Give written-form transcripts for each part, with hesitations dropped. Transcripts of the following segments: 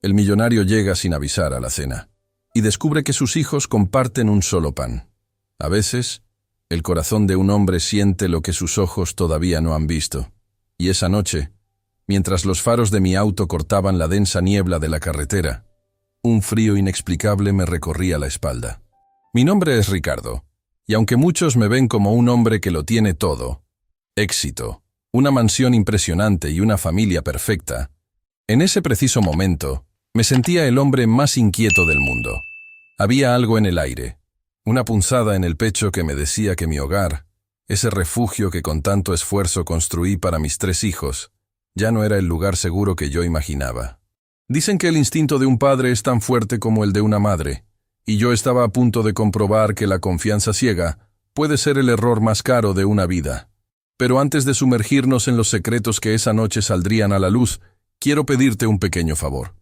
El millonario llega sin avisar a la cena y descubre que sus hijos comparten un solo pan. A veces, el corazón de un hombre siente lo que sus ojos todavía no han visto. Y esa noche, mientras los faros de mi auto cortaban la densa niebla de la carretera, un frío inexplicable me recorría la espalda. Mi nombre es Ricardo, y aunque muchos me ven como un hombre que lo tiene todo, éxito, una mansión impresionante y una familia perfecta, en ese preciso momento me sentía el hombre más inquieto del mundo. Había algo en el aire, una punzada en el pecho que me decía que mi hogar, ese refugio que con tanto esfuerzo construí para mis 3 hijos, ya no era el lugar seguro que yo imaginaba. Dicen que el instinto de un padre es tan fuerte como el de una madre, y yo estaba a punto de comprobar que la confianza ciega puede ser el error más caro de una vida. Pero antes de sumergirnos en los secretos que esa noche saldrían a la luz, quiero pedirte un pequeño favor.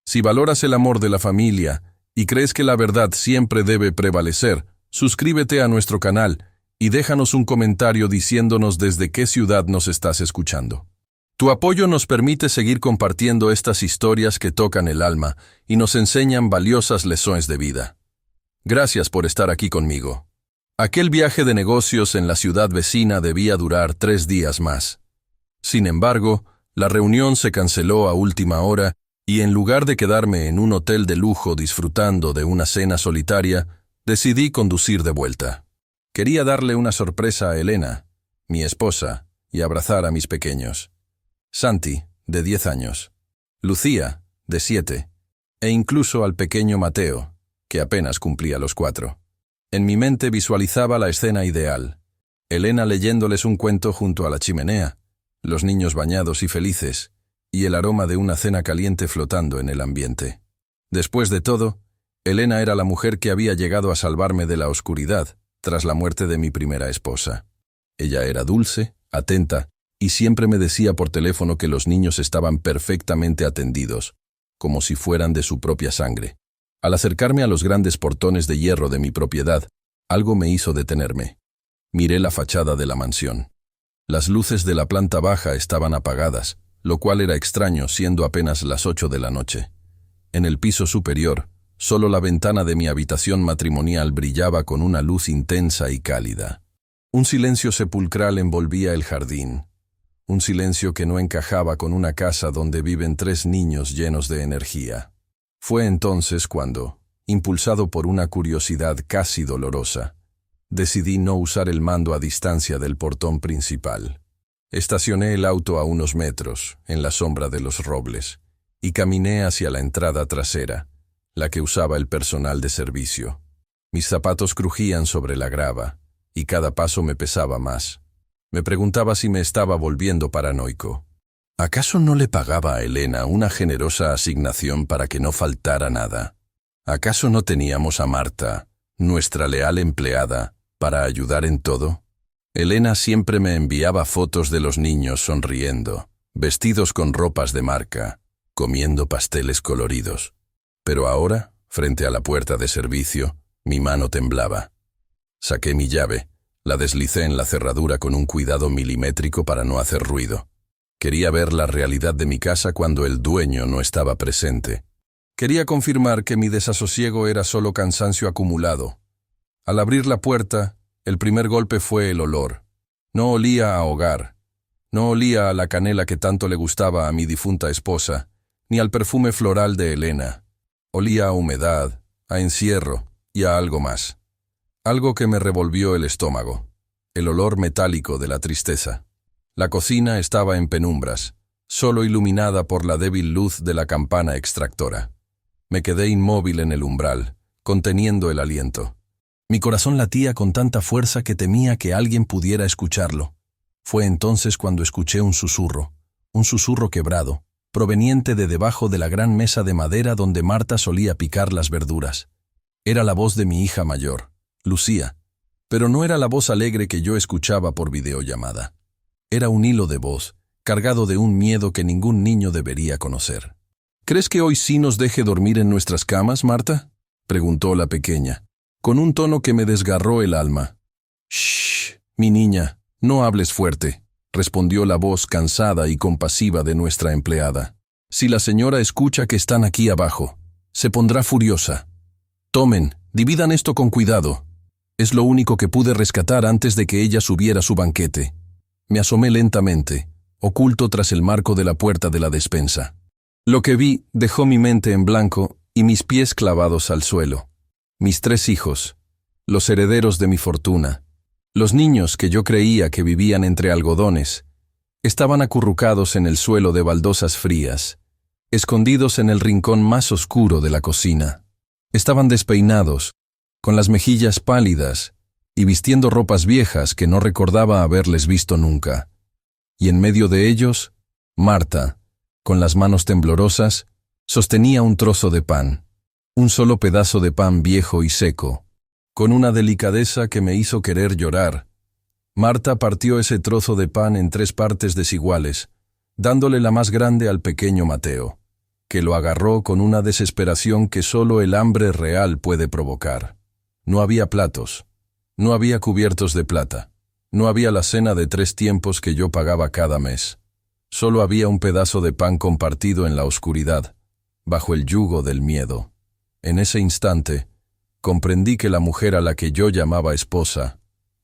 Si valoras el amor de la familia y crees que la verdad siempre debe prevalecer, suscríbete a nuestro canal y déjanos un comentario diciéndonos desde qué ciudad nos estás escuchando. Tu apoyo nos permite seguir compartiendo estas historias que tocan el alma y nos enseñan valiosas lecciones de vida. Gracias por estar aquí conmigo. Aquel viaje de negocios en la ciudad vecina debía durar 3 días más. Sin embargo, la reunión se canceló a última hora y en lugar de quedarme en un hotel de lujo disfrutando de una cena solitaria, decidí conducir de vuelta. Quería darle una sorpresa a Elena, mi esposa, y abrazar a mis pequeños. Santi, de 10 años, Lucía, de 7, e incluso al pequeño Mateo, que apenas cumplía los 4. En mi mente visualizaba la escena ideal. Elena leyéndoles un cuento junto a la chimenea, los niños bañados y felices, y el aroma de una cena caliente flotando en el ambiente. Después de todo, Elena era la mujer que había llegado a salvarme de la oscuridad tras la muerte de mi primera esposa. Ella era dulce, atenta, y siempre me decía por teléfono que los niños estaban perfectamente atendidos, como si fueran de su propia sangre. Al acercarme a los grandes portones de hierro de mi propiedad, algo me hizo detenerme. Miré la fachada de la mansión. Las luces de la planta baja estaban apagadas, lo cual era extraño siendo apenas las 8 de la noche. En el piso superior, solo la ventana de mi habitación matrimonial brillaba con una luz intensa y cálida. Un silencio sepulcral envolvía el jardín. Un silencio que no encajaba con una casa donde viven 3 niños llenos de energía. Fue entonces cuando, impulsado por una curiosidad casi dolorosa, decidí no usar el mando a distancia del portón principal. Estacioné el auto a unos metros, en la sombra de los robles, y caminé hacia la entrada trasera, la que usaba el personal de servicio. Mis zapatos crujían sobre la grava, y cada paso me pesaba más. Me preguntaba si me estaba volviendo paranoico. ¿Acaso no le pagaba a Elena una generosa asignación para que no faltara nada? ¿Acaso no teníamos a Marta, nuestra leal empleada, para ayudar en todo? Elena siempre me enviaba fotos de los niños sonriendo, vestidos con ropas de marca, comiendo pasteles coloridos. Pero ahora, frente a la puerta de servicio, mi mano temblaba. Saqué mi llave. La deslicé en la cerradura con un cuidado milimétrico para no hacer ruido. Quería ver la realidad de mi casa cuando el dueño no estaba presente. Quería confirmar que mi desasosiego era solo cansancio acumulado. Al abrir la puerta, el primer golpe fue el olor. No olía a hogar. No olía a la canela que tanto le gustaba a mi difunta esposa, ni al perfume floral de Elena. Olía a humedad, a encierro y a algo más. Algo que me revolvió el estómago, el olor metálico de la tristeza. La cocina estaba en penumbras, solo iluminada por la débil luz de la campana extractora. Me quedé inmóvil en el umbral, conteniendo el aliento. Mi corazón latía con tanta fuerza que temía que alguien pudiera escucharlo. Fue entonces cuando escuché un susurro quebrado, proveniente de debajo de la gran mesa de madera donde Marta solía picar las verduras. Era la voz de mi hija mayor, Lucía, pero no era la voz alegre que yo escuchaba por videollamada. Era un hilo de voz, cargado de un miedo que ningún niño debería conocer. ¿Crees que hoy sí nos deje dormir en nuestras camas, Marta?, preguntó la pequeña, con un tono que me desgarró el alma. «Shh, mi niña, no hables fuerte», respondió la voz cansada y compasiva de nuestra empleada. Si la señora escucha que están aquí abajo, se pondrá furiosa. Tomen, dividan esto con cuidado. Es lo único que pude rescatar antes de que ella subiera su banquete. Me asomé lentamente, oculto tras el marco de la puerta de la despensa. Lo que vi dejó mi mente en blanco y mis pies clavados al suelo. Mis 3 hijos, los herederos de mi fortuna, los niños que yo creía que vivían entre algodones, estaban acurrucados en el suelo de baldosas frías, escondidos en el rincón más oscuro de la cocina. Estaban despeinados, con las mejillas pálidas y vistiendo ropas viejas que no recordaba haberles visto nunca. Y en medio de ellos, Marta, con las manos temblorosas, sostenía un trozo de pan, un solo pedazo de pan viejo y seco. Con una delicadeza que me hizo querer llorar, Marta partió ese trozo de pan en 3 partes desiguales, dándole la más grande al pequeño Mateo, que lo agarró con una desesperación que solo el hambre real puede provocar. No había platos, no había cubiertos de plata, no había la cena de 3 tiempos que yo pagaba cada mes. Solo había un pedazo de pan compartido en la oscuridad, bajo el yugo del miedo. En ese instante, comprendí que la mujer a la que yo llamaba esposa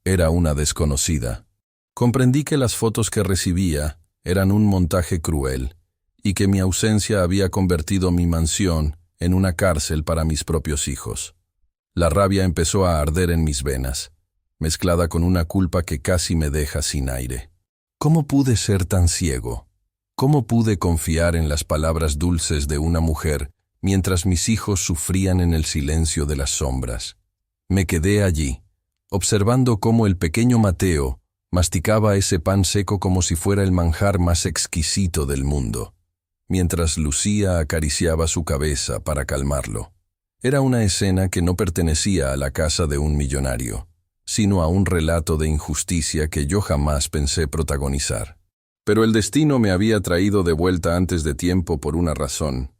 era una desconocida. Comprendí que las fotos que recibía eran un montaje cruel y que mi ausencia había convertido mi mansión en una cárcel para mis propios hijos. La rabia empezó a arder en mis venas, mezclada con una culpa que casi me deja sin aire. ¿Cómo pude ser tan ciego? ¿Cómo pude confiar en las palabras dulces de una mujer mientras mis hijos sufrían en el silencio de las sombras? Me quedé allí, observando cómo el pequeño Mateo masticaba ese pan seco como si fuera el manjar más exquisito del mundo, mientras Lucía acariciaba su cabeza para calmarlo. Era una escena que no pertenecía a la casa de un millonario, sino a un relato de injusticia que yo jamás pensé protagonizar. Pero el destino me había traído de vuelta antes de tiempo por una razón,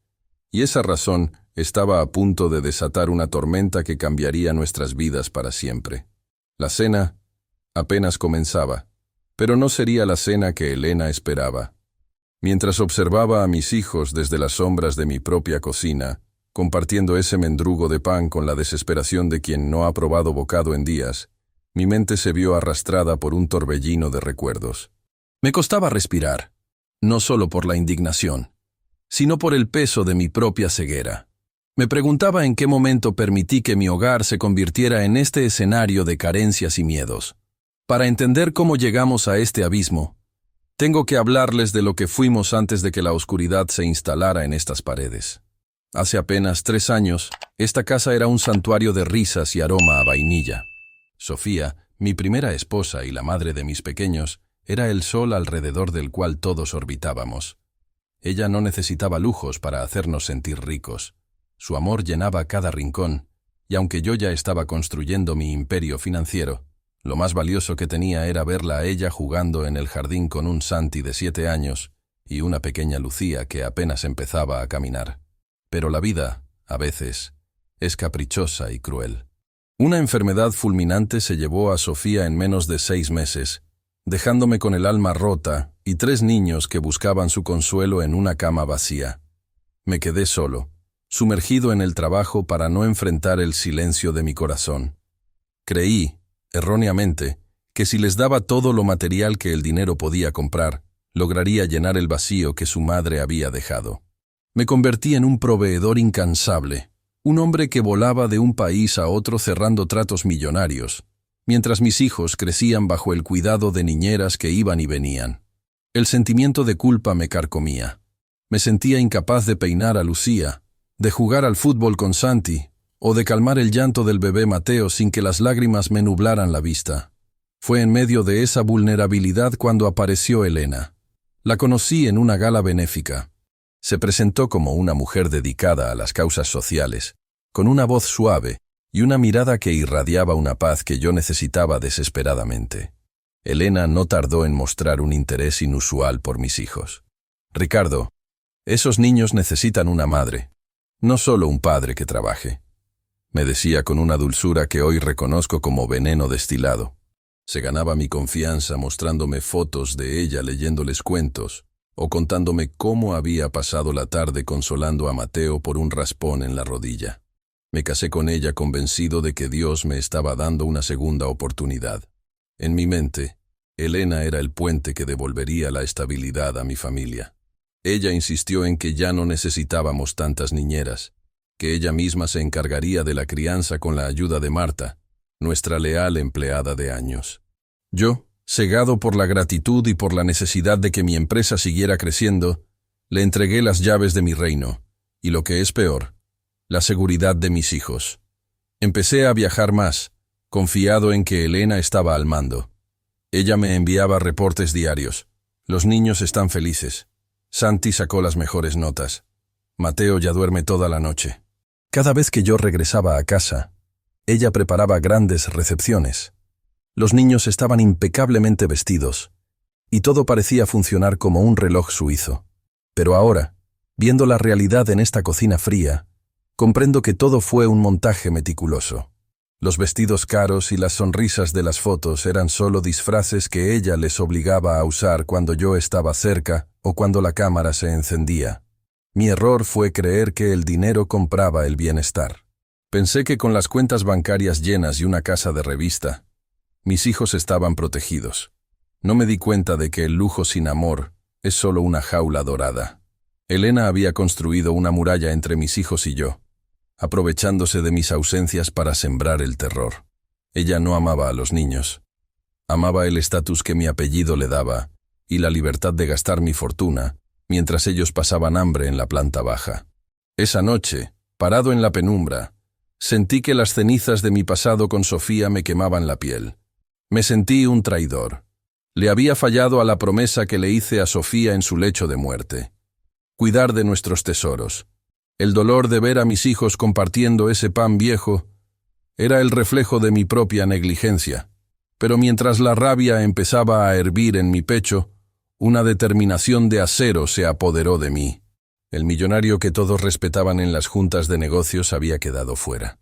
y esa razón estaba a punto de desatar una tormenta que cambiaría nuestras vidas para siempre. La cena apenas comenzaba, pero no sería la cena que Elena esperaba. Mientras observaba a mis hijos desde las sombras de mi propia cocina, compartiendo ese mendrugo de pan con la desesperación de quien no ha probado bocado en días, mi mente se vio arrastrada por un torbellino de recuerdos. Me costaba respirar, no solo por la indignación, sino por el peso de mi propia ceguera. Me preguntaba en qué momento permití que mi hogar se convirtiera en este escenario de carencias y miedos. Para entender cómo llegamos a este abismo, tengo que hablarles de lo que fuimos antes de que la oscuridad se instalara en estas paredes. Hace apenas 3 años, esta casa era un santuario de risas y aroma a vainilla. Sofía, mi primera esposa y la madre de mis pequeños, era el sol alrededor del cual todos orbitábamos. Ella no necesitaba lujos para hacernos sentir ricos. Su amor llenaba cada rincón, y aunque yo ya estaba construyendo mi imperio financiero, lo más valioso que tenía era verla a ella jugando en el jardín con un Santi de 7 años y una pequeña Lucía que apenas empezaba a caminar. Pero la vida, a veces, es caprichosa y cruel. Una enfermedad fulminante se llevó a Sofía en menos de 6 meses, dejándome con el alma rota y 3 niños que buscaban su consuelo en una cama vacía. Me quedé solo, sumergido en el trabajo para no enfrentar el silencio de mi corazón. Creí, erróneamente, que si les daba todo lo material que el dinero podía comprar, lograría llenar el vacío que su madre había dejado. Me convertí en un proveedor incansable, un hombre que volaba de un país a otro cerrando tratos millonarios, mientras mis hijos crecían bajo el cuidado de niñeras que iban y venían. El sentimiento de culpa me carcomía. Me sentía incapaz de peinar a Lucía, de jugar al fútbol con Santi, o de calmar el llanto del bebé Mateo sin que las lágrimas me nublaran la vista. Fue en medio de esa vulnerabilidad cuando apareció Elena. La conocí en una gala benéfica. Se presentó como una mujer dedicada a las causas sociales, con una voz suave y una mirada que irradiaba una paz que yo necesitaba desesperadamente. Elena no tardó en mostrar un interés inusual por mis hijos. «Ricardo, esos niños necesitan una madre, no solo un padre que trabaje», me decía con una dulzura que hoy reconozco como veneno destilado. Se ganaba mi confianza mostrándome fotos de ella leyéndoles cuentos, o contándome cómo había pasado la tarde consolando a Mateo por un raspón en la rodilla. Me casé con ella convencido de que Dios me estaba dando una segunda oportunidad. En mi mente, Elena era el puente que devolvería la estabilidad a mi familia. Ella insistió en que ya no necesitábamos tantas niñeras, que ella misma se encargaría de la crianza con la ayuda de Marta, nuestra leal empleada de años. Yo, cegado por la gratitud y por la necesidad de que mi empresa siguiera creciendo, le entregué las llaves de mi reino, y lo que es peor, la seguridad de mis hijos. Empecé a viajar más, confiado en que Elena estaba al mando. Ella me enviaba reportes diarios. Los niños están felices. Santi sacó las mejores notas. Mateo ya duerme toda la noche. Cada vez que yo regresaba a casa, ella preparaba grandes recepciones. Los niños estaban impecablemente vestidos, y todo parecía funcionar como un reloj suizo. Pero ahora, viendo la realidad en esta cocina fría, comprendo que todo fue un montaje meticuloso. Los vestidos caros y las sonrisas de las fotos eran solo disfraces que ella les obligaba a usar cuando yo estaba cerca o cuando la cámara se encendía. Mi error fue creer que el dinero compraba el bienestar. Pensé que con las cuentas bancarias llenas y una casa de revista, mis hijos estaban protegidos. No me di cuenta de que el lujo sin amor es solo una jaula dorada. Elena había construido una muralla entre mis hijos y yo, aprovechándose de mis ausencias para sembrar el terror. Ella no amaba a los niños. Amaba el estatus que mi apellido le daba y la libertad de gastar mi fortuna mientras ellos pasaban hambre en la planta baja. Esa noche, parado en la penumbra, sentí que las cenizas de mi pasado con Sofía me quemaban la piel. Me sentí un traidor. Le había fallado a la promesa que le hice a Sofía en su lecho de muerte. Cuidar de nuestros tesoros. El dolor de ver a mis hijos compartiendo ese pan viejo era el reflejo de mi propia negligencia. Pero mientras la rabia empezaba a hervir en mi pecho, una determinación de acero se apoderó de mí. El millonario que todos respetaban en las juntas de negocios había quedado fuera.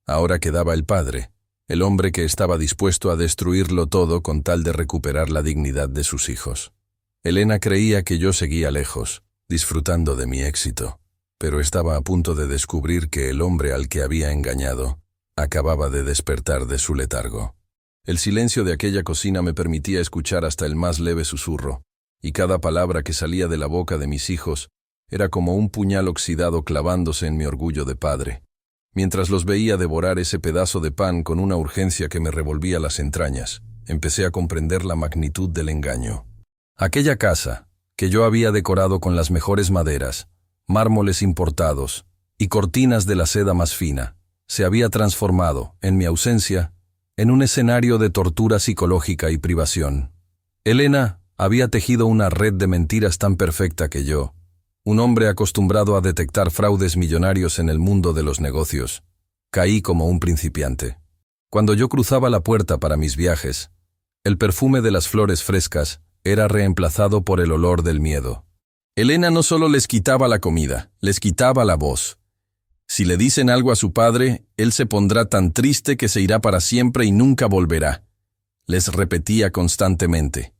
Ahora quedaba el padre, el hombre que estaba dispuesto a destruirlo todo con tal de recuperar la dignidad de sus hijos. Elena creía que yo seguía lejos, disfrutando de mi éxito, pero estaba a punto de descubrir que el hombre al que había engañado acababa de despertar de su letargo. El silencio de aquella cocina me permitía escuchar hasta el más leve susurro, y cada palabra que salía de la boca de mis hijos era como un puñal oxidado clavándose en mi orgullo de padre. Mientras los veía devorar ese pedazo de pan con una urgencia que me revolvía las entrañas, empecé a comprender la magnitud del engaño. Aquella casa, que yo había decorado con las mejores maderas, mármoles importados y cortinas de la seda más fina, se había transformado, en mi ausencia, en un escenario de tortura psicológica y privación. Elena había tejido una red de mentiras tan perfecta que yo, un hombre acostumbrado a detectar fraudes millonarios en el mundo de los negocios, caí como un principiante. Cuando yo cruzaba la puerta para mis viajes, el perfume de las flores frescas era reemplazado por el olor del miedo. Elena no solo les quitaba la comida, les quitaba la voz. Si le dicen algo a su padre, él se pondrá tan triste que se irá para siempre y nunca volverá. Les repetía constantemente.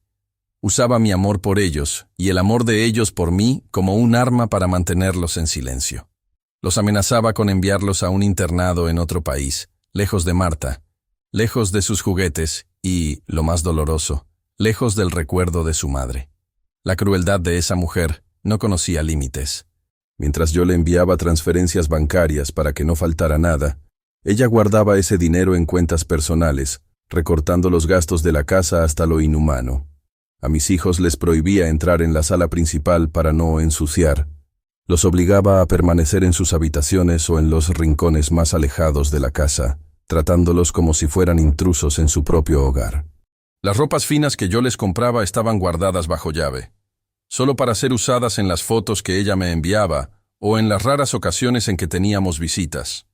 Usaba mi amor por ellos y el amor de ellos por mí como un arma para mantenerlos en silencio. Los amenazaba con enviarlos a un internado en otro país, lejos de Marta, lejos de sus juguetes y, lo más doloroso, lejos del recuerdo de su madre. La crueldad de esa mujer no conocía límites. Mientras yo le enviaba transferencias bancarias para que no faltara nada, ella guardaba ese dinero en cuentas personales, recortando los gastos de la casa hasta lo inhumano. A mis hijos les prohibía entrar en la sala principal para no ensuciar. Los obligaba a permanecer en sus habitaciones o en los rincones más alejados de la casa, tratándolos como si fueran intrusos en su propio hogar. Las ropas finas que yo les compraba estaban guardadas bajo llave, solo para ser usadas en las fotos que ella me enviaba o en las raras ocasiones en que teníamos visitas.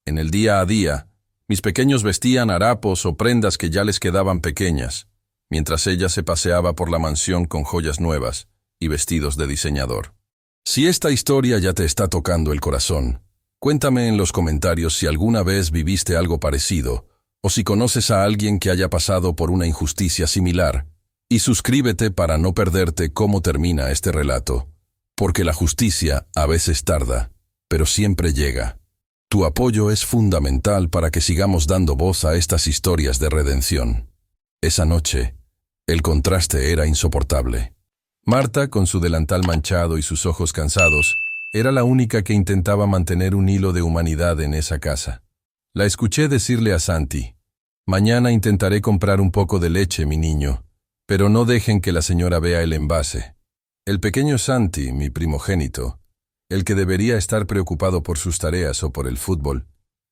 En el día a día, mis pequeños vestían harapos o prendas que ya les quedaban pequeñas, mientras ella se paseaba por la mansión con joyas nuevas y vestidos de diseñador. Si esta historia ya te está tocando el corazón, cuéntame en los comentarios si alguna vez viviste algo parecido o si conoces a alguien que haya pasado por una injusticia similar. Y suscríbete para no perderte cómo termina este relato, porque la justicia a veces tarda, pero siempre llega. Tu apoyo es fundamental para que sigamos dando voz a estas historias de redención. Esa noche, el contraste era insoportable. Marta, con su delantal manchado y sus ojos cansados, era la única que intentaba mantener un hilo de humanidad en esa casa. La escuché decirle a Santi: «Mañana intentaré comprar un poco de leche, mi niño, pero no dejen que la señora vea el envase». El pequeño Santi, mi primogénito, el que debería estar preocupado por sus tareas o por el fútbol,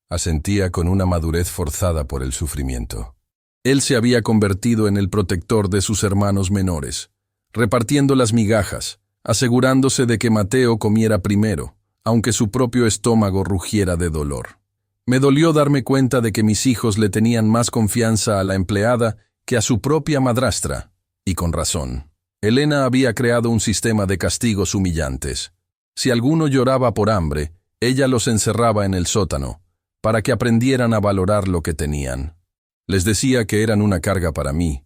asentía con una madurez forzada por el sufrimiento. Él se había convertido en el protector de sus hermanos menores, repartiendo las migajas, asegurándose de que Mateo comiera primero, aunque su propio estómago rugiera de dolor. Me dolió darme cuenta de que mis hijos le tenían más confianza a la empleada que a su propia madrastra, y con razón. Elena había creado un sistema de castigos humillantes. Si alguno lloraba por hambre, ella los encerraba en el sótano, para que aprendieran a valorar lo que tenían. Les decía que eran una carga para mí,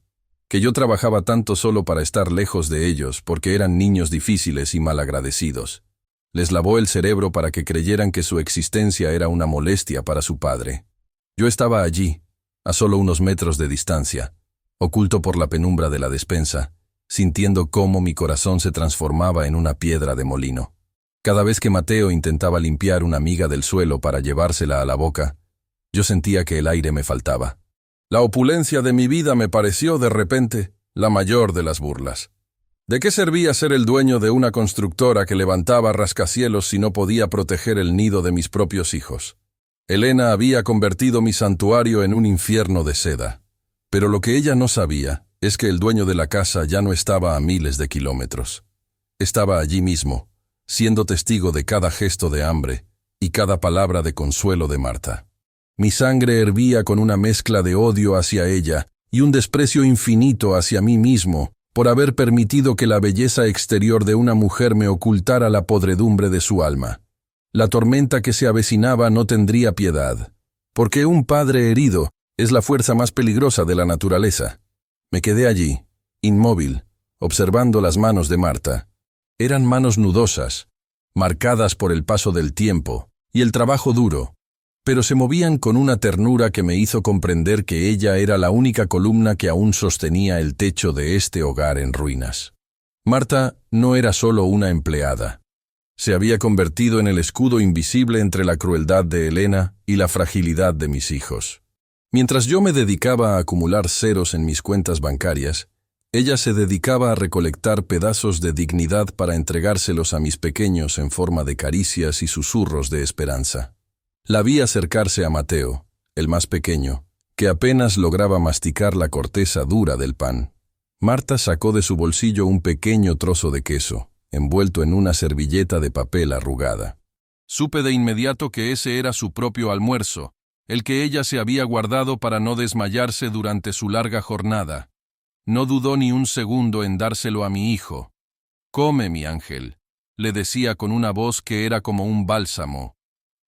que yo trabajaba tanto solo para estar lejos de ellos porque eran niños difíciles y malagradecidos. Les lavó el cerebro para que creyeran que su existencia era una molestia para su padre. Yo estaba allí, a solo unos metros de distancia, oculto por la penumbra de la despensa, sintiendo cómo mi corazón se transformaba en una piedra de molino. Cada vez que Mateo intentaba limpiar una miga del suelo para llevársela a la boca, yo sentía que el aire me faltaba. La opulencia de mi vida me pareció, de repente, la mayor de las burlas. ¿De qué servía ser el dueño de una constructora que levantaba rascacielos si no podía proteger el nido de mis propios hijos? Elena había convertido mi santuario en un infierno de seda. Pero lo que ella no sabía es que el dueño de la casa ya no estaba a miles de kilómetros. Estaba allí mismo, siendo testigo de cada gesto de hambre y cada palabra de consuelo de Marta. Mi sangre hervía con una mezcla de odio hacia ella y un desprecio infinito hacia mí mismo por haber permitido que la belleza exterior de una mujer me ocultara la podredumbre de su alma. La tormenta que se avecinaba no tendría piedad, porque un padre herido es la fuerza más peligrosa de la naturaleza. Me quedé allí, inmóvil, observando las manos de Marta. Eran manos nudosas, marcadas por el paso del tiempo y el trabajo duro, pero se movían con una ternura que me hizo comprender que ella era la única columna que aún sostenía el techo de este hogar en ruinas. Marta no era solo una empleada. Se había convertido en el escudo invisible entre la crueldad de Elena y la fragilidad de mis hijos. Mientras yo me dedicaba a acumular ceros en mis cuentas bancarias, ella se dedicaba a recolectar pedazos de dignidad para entregárselos a mis pequeños en forma de caricias y susurros de esperanza. La vi acercarse a Mateo, el más pequeño, que apenas lograba masticar la corteza dura del pan. Marta sacó de su bolsillo un pequeño trozo de queso, envuelto en una servilleta de papel arrugada. Supe de inmediato que ese era su propio almuerzo, el que ella se había guardado para no desmayarse durante su larga jornada. No dudó ni un segundo en dárselo a mi hijo. «Come, mi ángel», le decía con una voz que era como un bálsamo.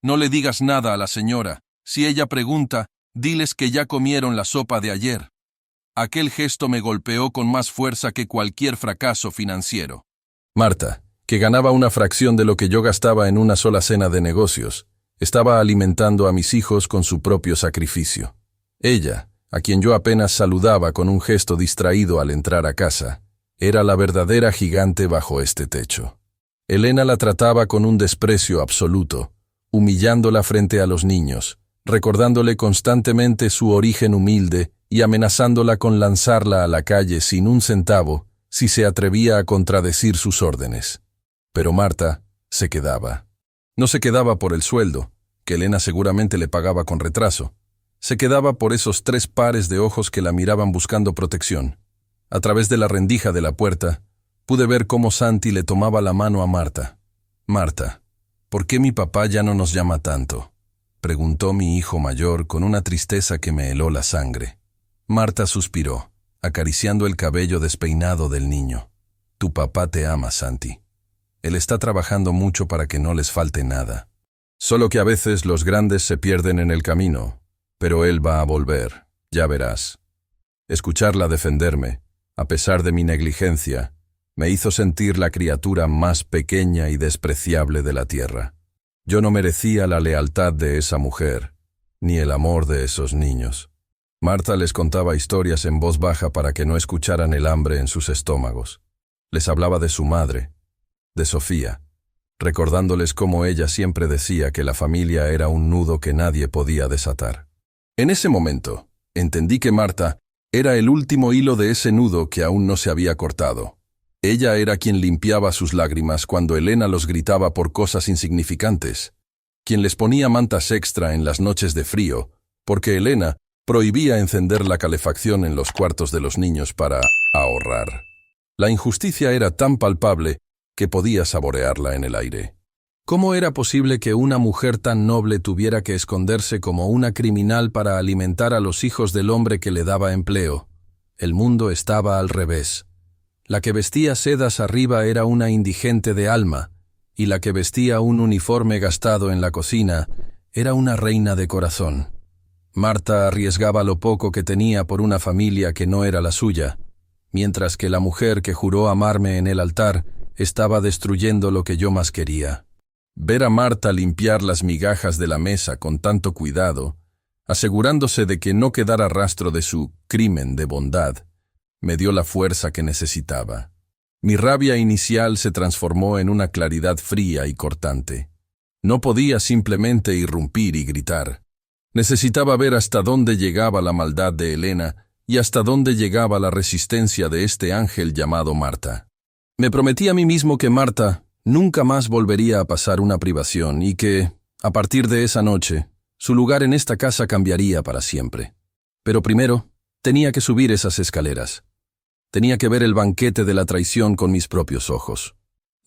«No le digas nada a la señora. Si ella pregunta, diles que ya comieron la sopa de ayer». Aquel gesto me golpeó con más fuerza que cualquier fracaso financiero. Marta, que ganaba una fracción de lo que yo gastaba en una sola cena de negocios, estaba alimentando a mis hijos con su propio sacrificio. Ella, a quien yo apenas saludaba con un gesto distraído al entrar a casa, era la verdadera gigante bajo este techo. Elena la trataba con un desprecio absoluto, humillándola frente a los niños, recordándole constantemente su origen humilde y amenazándola con lanzarla a la calle sin un centavo si se atrevía a contradecir sus órdenes. Pero Marta se quedaba. No se quedaba por el sueldo, que Elena seguramente le pagaba con retraso. Se quedaba por esos 3 pares de ojos que la miraban buscando protección. A través de la rendija de la puerta, pude ver cómo Santi le tomaba la mano a Marta. «Marta, ¿por qué mi papá ya no nos llama tanto?», preguntó mi hijo mayor con una tristeza que me heló la sangre. Marta suspiró, acariciando el cabello despeinado del niño. «Tu papá te ama, Santi. Él está trabajando mucho para que no les falte nada. Solo que a veces los grandes se pierden en el camino, pero él va a volver, ya verás». Escucharla defenderme, a pesar de mi negligencia, me hizo sentir la criatura más pequeña y despreciable de la tierra. Yo no merecía la lealtad de esa mujer, ni el amor de esos niños. Marta les contaba historias en voz baja para que no escucharan el hambre en sus estómagos. Les hablaba de su madre, de Sofía, recordándoles cómo ella siempre decía que la familia era un nudo que nadie podía desatar. En ese momento, entendí que Marta era el último hilo de ese nudo que aún no se había cortado. Ella era quien limpiaba sus lágrimas cuando Elena los gritaba por cosas insignificantes, quien les ponía mantas extra en las noches de frío, porque Elena prohibía encender la calefacción en los cuartos de los niños para ahorrar. La injusticia era tan palpable que podía saborearla en el aire. ¿Cómo era posible que una mujer tan noble tuviera que esconderse como una criminal para alimentar a los hijos del hombre que le daba empleo? El mundo estaba al revés. La que vestía sedas arriba era una indigente de alma, y la que vestía un uniforme gastado en la cocina era una reina de corazón. Marta arriesgaba lo poco que tenía por una familia que no era la suya, mientras que la mujer que juró amarme en el altar estaba destruyendo lo que yo más quería. Ver a Marta limpiar las migajas de la mesa con tanto cuidado, asegurándose de que no quedara rastro de su crimen de bondad, me dio la fuerza que necesitaba. Mi rabia inicial se transformó en una claridad fría y cortante. No podía simplemente irrumpir y gritar. Necesitaba ver hasta dónde llegaba la maldad de Elena y hasta dónde llegaba la resistencia de este ángel llamado Marta. Me prometí a mí mismo que Marta nunca más volvería a pasar una privación y que, a partir de esa noche, su lugar en esta casa cambiaría para siempre. Pero primero, tenía que subir esas escaleras. Tenía que ver el banquete de la traición con mis propios ojos.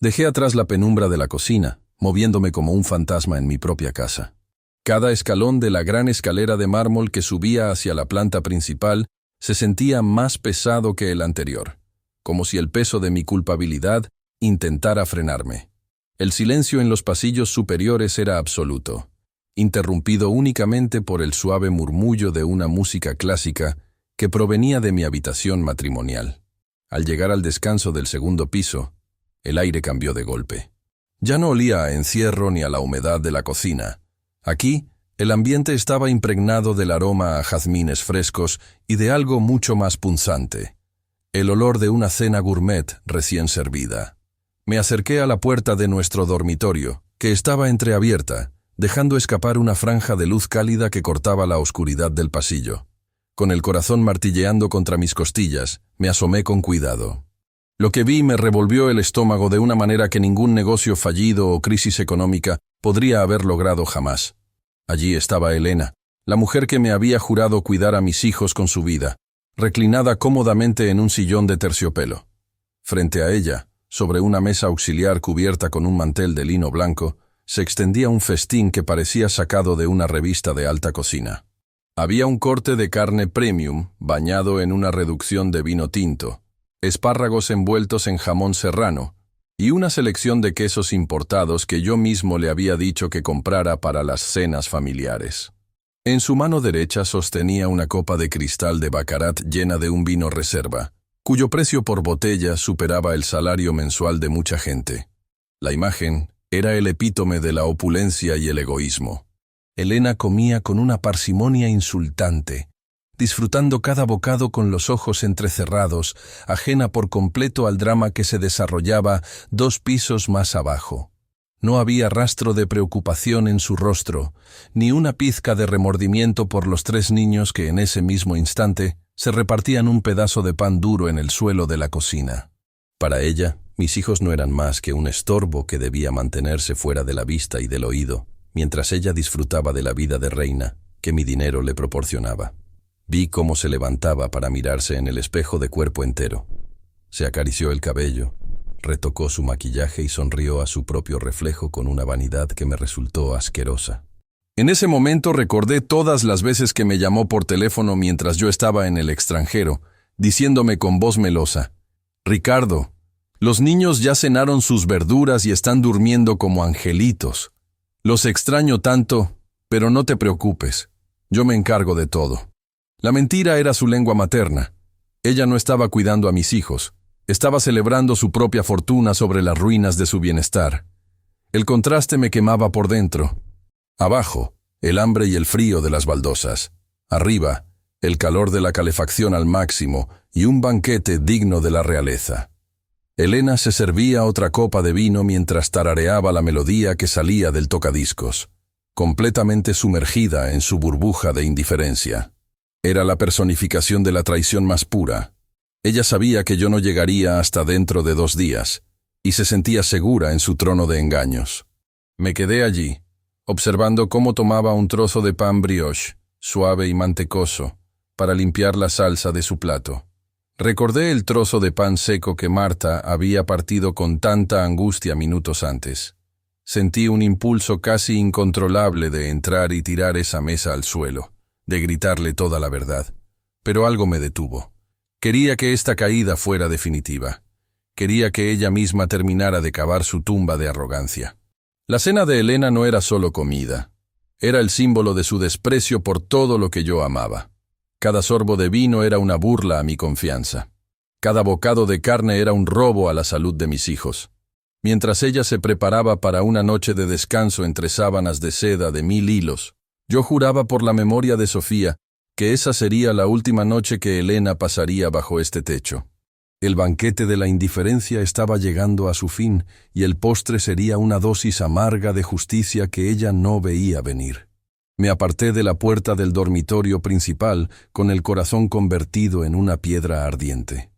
Dejé atrás la penumbra de la cocina, moviéndome como un fantasma en mi propia casa. Cada escalón de la gran escalera de mármol que subía hacia la planta principal se sentía más pesado que el anterior, como si el peso de mi culpabilidad intentara frenarme. El silencio en los pasillos superiores era absoluto, interrumpido únicamente por el suave murmullo de una música clásica que provenía de mi habitación matrimonial. Al llegar al descanso del segundo piso, el aire cambió de golpe. Ya no olía a encierro ni a la humedad de la cocina. Aquí, el ambiente estaba impregnado del aroma a jazmines frescos y de algo mucho más punzante, el olor de una cena gourmet recién servida. Me acerqué a la puerta de nuestro dormitorio, que estaba entreabierta, dejando escapar una franja de luz cálida que cortaba la oscuridad del pasillo. Con el corazón martilleando contra mis costillas, me asomé con cuidado. Lo que vi me revolvió el estómago de una manera que ningún negocio fallido o crisis económica podría haber logrado jamás. Allí estaba Elena, la mujer que me había jurado cuidar a mis hijos con su vida, reclinada cómodamente en un sillón de terciopelo. Frente a ella, sobre una mesa auxiliar cubierta con un mantel de lino blanco, se extendía un festín que parecía sacado de una revista de alta cocina. Había un corte de carne premium bañado en una reducción de vino tinto, espárragos envueltos en jamón serrano y una selección de quesos importados que yo mismo le había dicho que comprara para las cenas familiares. En su mano derecha sostenía una copa de cristal de Baccarat llena de un vino reserva, cuyo precio por botella superaba el salario mensual de mucha gente. La imagen era el epítome de la opulencia y el egoísmo. Elena comía con una parsimonia insultante, disfrutando cada bocado con los ojos entrecerrados, ajena por completo al drama que se desarrollaba 2 pisos más abajo. No había rastro de preocupación en su rostro, ni una pizca de remordimiento por los 3 niños que en ese mismo instante se repartían un pedazo de pan duro en el suelo de la cocina. Para ella, mis hijos no eran más que un estorbo que debía mantenerse fuera de la vista y del oído, mientras ella disfrutaba de la vida de reina que mi dinero le proporcionaba. Vi cómo se levantaba para mirarse en el espejo de cuerpo entero. Se acarició el cabello, retocó su maquillaje y sonrió a su propio reflejo con una vanidad que me resultó asquerosa. En ese momento recordé todas las veces que me llamó por teléfono mientras yo estaba en el extranjero, diciéndome con voz melosa: «Ricardo, los niños ya cenaron sus verduras y están durmiendo como angelitos. Los extraño tanto, pero no te preocupes, yo me encargo de todo». La mentira era su lengua materna. Ella no estaba cuidando a mis hijos, estaba celebrando su propia fortuna sobre las ruinas de su bienestar. El contraste me quemaba por dentro. Abajo, el hambre y el frío de las baldosas. Arriba, el calor de la calefacción al máximo y un banquete digno de la realeza. Elena se servía otra copa de vino mientras tarareaba la melodía que salía del tocadiscos, completamente sumergida en su burbuja de indiferencia. Era la personificación de la traición más pura. Ella sabía que yo no llegaría hasta dentro de 2 días, y se sentía segura en su trono de engaños. Me quedé allí, observando cómo tomaba un trozo de pan brioche, suave y mantecoso, para limpiar la salsa de su plato. Recordé el trozo de pan seco que Marta había partido con tanta angustia minutos antes. Sentí un impulso casi incontrolable de entrar y tirar esa mesa al suelo, de gritarle toda la verdad. Pero algo me detuvo. Quería que esta caída fuera definitiva. Quería que ella misma terminara de cavar su tumba de arrogancia. La cena de Elena no era solo comida. Era el símbolo de su desprecio por todo lo que yo amaba. Cada sorbo de vino era una burla a mi confianza. Cada bocado de carne era un robo a la salud de mis hijos. Mientras ella se preparaba para una noche de descanso entre sábanas de seda de 1000 hilos, yo juraba por la memoria de Sofía que esa sería la última noche que Elena pasaría bajo este techo. El banquete de la indiferencia estaba llegando a su fin y el postre sería una dosis amarga de justicia que ella no veía venir. Me aparté de la puerta del dormitorio principal con el corazón convertido en una piedra ardiente.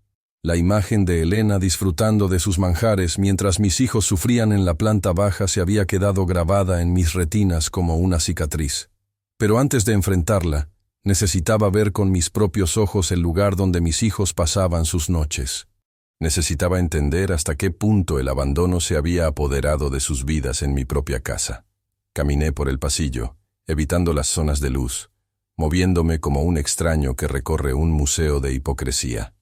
La imagen de Elena disfrutando de sus manjares mientras mis hijos sufrían en la planta baja se había quedado grabada en mis retinas como una cicatriz. Pero antes de enfrentarla, necesitaba ver con mis propios ojos el lugar donde mis hijos pasaban sus noches. Necesitaba entender hasta qué punto el abandono se había apoderado de sus vidas en mi propia casa. Caminé por el pasillo, evitando las zonas de luz, moviéndome como un extraño que recorre un museo de hipocresía.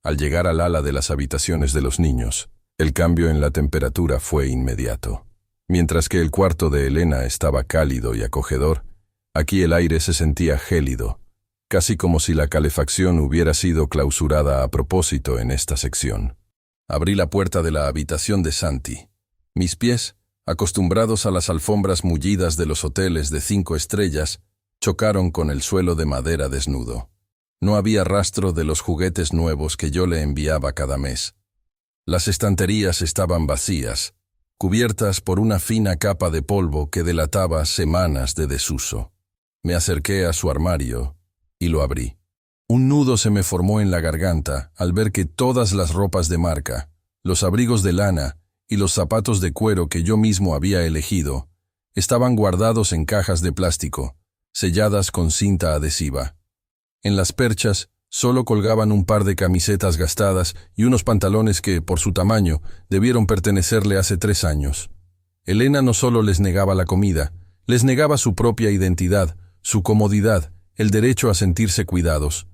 Al llegar al ala de las habitaciones de los niños, el cambio en la temperatura fue inmediato. Mientras que el cuarto de Elena estaba cálido y acogedor, aquí el aire se sentía gélido, casi como si la calefacción hubiera sido clausurada a propósito en esta sección. Abrí la puerta de la habitación de Santi. Mis pies, acostumbrados a las alfombras mullidas de los hoteles de 5 estrellas, chocaron con el suelo de madera desnudo. No había rastro de los juguetes nuevos que yo le enviaba cada mes. Las estanterías estaban vacías, cubiertas por una fina capa de polvo que delataba semanas de desuso. Me acerqué a su armario y lo abrí. Un nudo se me formó en la garganta al ver que todas las ropas de marca, los abrigos de lana y los zapatos de cuero que yo mismo había elegido, estaban guardados en cajas de plástico, selladas con cinta adhesiva. En las perchas solo colgaban un par de camisetas gastadas y unos pantalones que, por su tamaño, debieron pertenecerle hace 3 años. Elena no solo les negaba la comida, les negaba su propia identidad, su comodidad, el derecho a sentirse cuidados.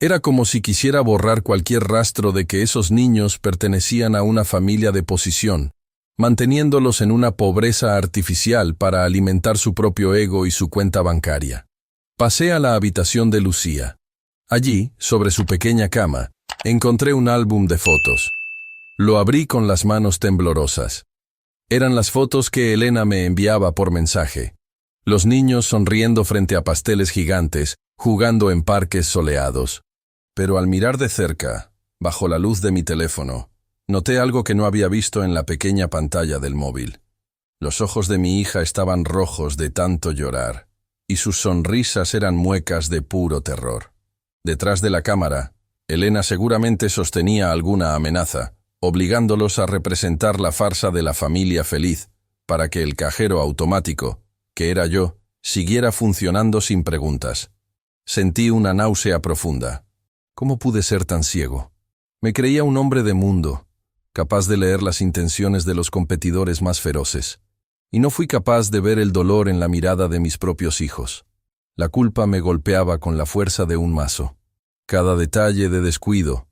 Era como si quisiera borrar cualquier rastro de que esos niños pertenecían a una familia de posición, manteniéndolos en una pobreza artificial para alimentar su propio ego y su cuenta bancaria. Pasé a la habitación de Lucía. Allí, sobre su pequeña cama, encontré un álbum de fotos. Lo abrí con las manos temblorosas. Eran las fotos que Elena me enviaba por mensaje. Los niños sonriendo frente a pasteles gigantes, jugando en parques soleados. Pero al mirar de cerca, bajo la luz de mi teléfono, noté algo que no había visto en la pequeña pantalla del móvil. Los ojos de mi hija estaban rojos de tanto llorar, y sus sonrisas eran muecas de puro terror. Detrás de la cámara, Elena seguramente sostenía alguna amenaza, obligándolos a representar la farsa de la familia feliz, para que el cajero automático, que era yo, siguiera funcionando sin preguntas. Sentí una náusea profunda. ¿Cómo pude ser tan ciego? Me creía un hombre de mundo, capaz de leer las intenciones de los competidores más feroces, y no fui capaz de ver el dolor en la mirada de mis propios hijos. La culpa me golpeaba con la fuerza de un mazo. Cada detalle de descuido,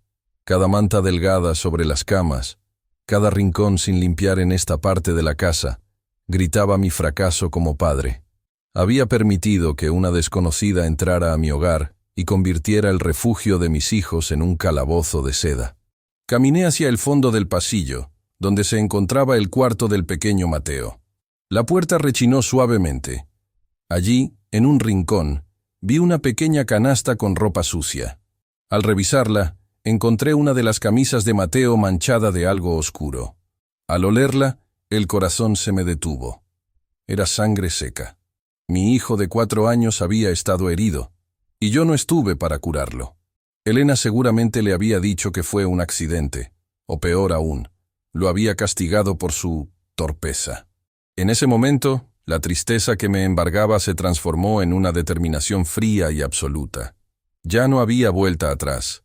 cada manta delgada sobre las camas, cada rincón sin limpiar en esta parte de la casa, gritaba mi fracaso como padre. Había permitido que una desconocida entrara a mi hogar y convirtiera el refugio de mis hijos en un calabozo de seda. Caminé hacia el fondo del pasillo, donde se encontraba el cuarto del pequeño Mateo. La puerta rechinó suavemente. Allí, en un rincón, vi una pequeña canasta con ropa sucia. Al revisarla, encontré una de las camisas de Mateo manchada de algo oscuro. Al olerla, el corazón se me detuvo. Era sangre seca. Mi hijo de 4 años había estado herido, y yo no estuve para curarlo. Elena seguramente le había dicho que fue un accidente, o peor aún, lo había castigado por su torpeza. En ese momento, la tristeza que me embargaba se transformó en una determinación fría y absoluta. Ya no había vuelta atrás.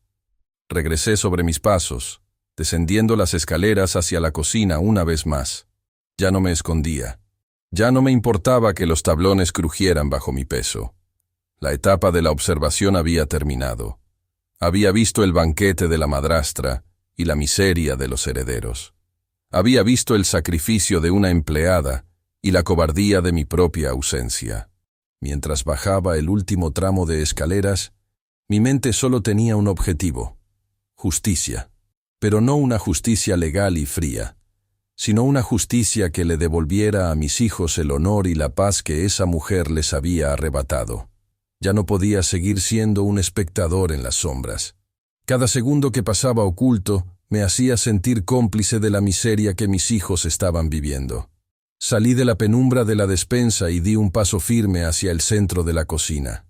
Regresé sobre mis pasos, descendiendo las escaleras hacia la cocina una vez más. Ya no me escondía. Ya no me importaba que los tablones crujieran bajo mi peso. La etapa de la observación había terminado. Había visto el banquete de la madrastra y la miseria de los herederos. Había visto el sacrificio de una empleada y la cobardía de mi propia ausencia. Mientras bajaba el último tramo de escaleras, mi mente solo tenía un objetivo: justicia. Pero no una justicia legal y fría, sino una justicia que le devolviera a mis hijos el honor y la paz que esa mujer les había arrebatado. Ya no podía seguir siendo un espectador en las sombras. Cada segundo que pasaba oculto me hacía sentir cómplice de la miseria que mis hijos estaban viviendo. Salí de la penumbra de la despensa y di un paso firme hacia el centro de la cocina.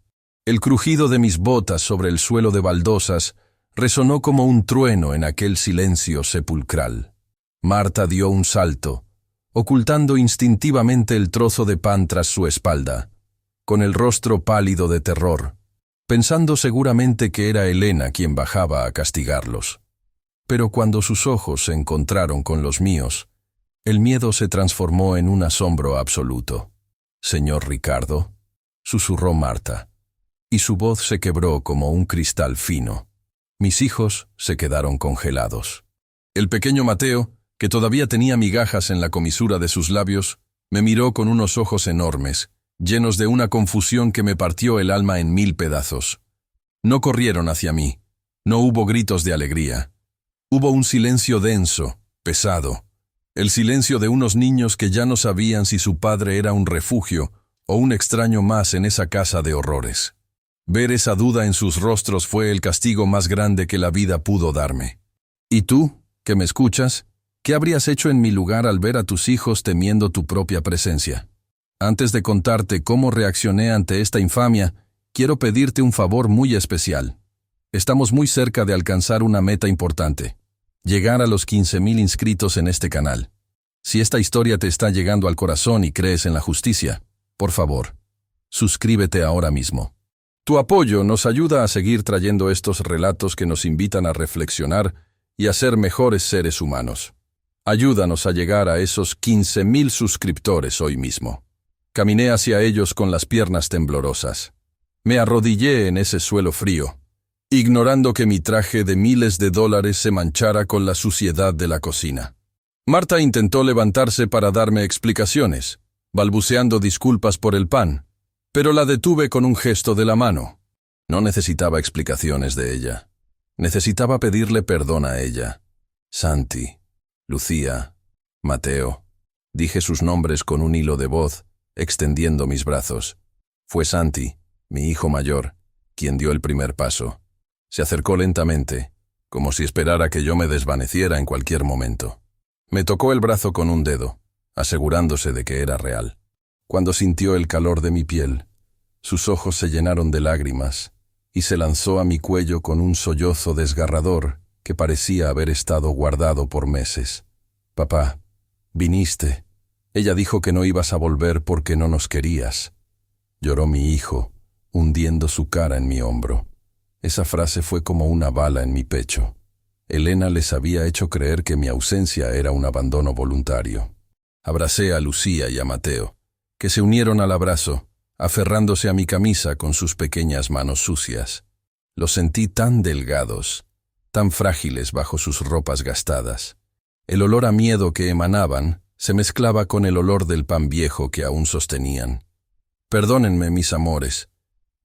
El crujido de mis botas sobre el suelo de baldosas resonó como un trueno en aquel silencio sepulcral. Marta dio un salto, ocultando instintivamente el trozo de pan tras su espalda, con el rostro pálido de terror, pensando seguramente que era Elena quien bajaba a castigarlos. Pero cuando sus ojos se encontraron con los míos, el miedo se transformó en un asombro absoluto. «Señor Ricardo», susurró Marta, y su voz se quebró como un cristal fino. Mis hijos se quedaron congelados. El pequeño Mateo, que todavía tenía migajas en la comisura de sus labios, me miró con unos ojos enormes, llenos de una confusión que me partió el alma en 1000 pedazos. No corrieron hacia mí. No hubo gritos de alegría. Hubo un silencio denso, pesado. El silencio de unos niños que ya no sabían si su padre era un refugio o un extraño más en esa casa de horrores. Ver esa duda en sus rostros fue el castigo más grande que la vida pudo darme. ¿Y tú, que me escuchas, qué habrías hecho en mi lugar al ver a tus hijos temiendo tu propia presencia? Antes de contarte cómo reaccioné ante esta infamia, quiero pedirte un favor muy especial. Estamos muy cerca de alcanzar una meta importante: llegar a los 15,000 inscritos en este canal. Si esta historia te está llegando al corazón y crees en la justicia, por favor, suscríbete ahora mismo. Tu apoyo nos ayuda a seguir trayendo estos relatos que nos invitan a reflexionar y a ser mejores seres humanos. Ayúdanos a llegar a esos 15,000 suscriptores hoy mismo. Caminé hacia ellos con las piernas temblorosas. Me arrodillé en ese suelo frío, ignorando que mi traje de miles de dólares se manchara con la suciedad de la cocina. Marta intentó levantarse para darme explicaciones, balbuceando disculpas por el pan, pero la detuve con un gesto de la mano. No necesitaba explicaciones de ella. Necesitaba pedirle perdón a ella. Santi, Lucía, Mateo. Dije sus nombres con un hilo de voz, extendiendo mis brazos. Fue Santi, mi hijo mayor, quien dio el primer paso. Se acercó lentamente, como si esperara que yo me desvaneciera en cualquier momento. Me tocó el brazo con un dedo, asegurándose de que era real. Cuando sintió el calor de mi piel, sus ojos se llenaron de lágrimas y se lanzó a mi cuello con un sollozo desgarrador que parecía haber estado guardado por meses. «Papá, viniste. Ella dijo que no ibas a volver porque no nos querías», lloró mi hijo, hundiendo su cara en mi hombro. Esa frase fue como una bala en mi pecho. Elena les había hecho creer que mi ausencia era un abandono voluntario. Abracé a Lucía y a Mateo, que se unieron al abrazo, aferrándose a mi camisa con sus pequeñas manos sucias. Los sentí tan delgados, tan frágiles bajo sus ropas gastadas. El olor a miedo que emanaban se mezclaba con el olor del pan viejo que aún sostenían. «Perdónenme, mis amores,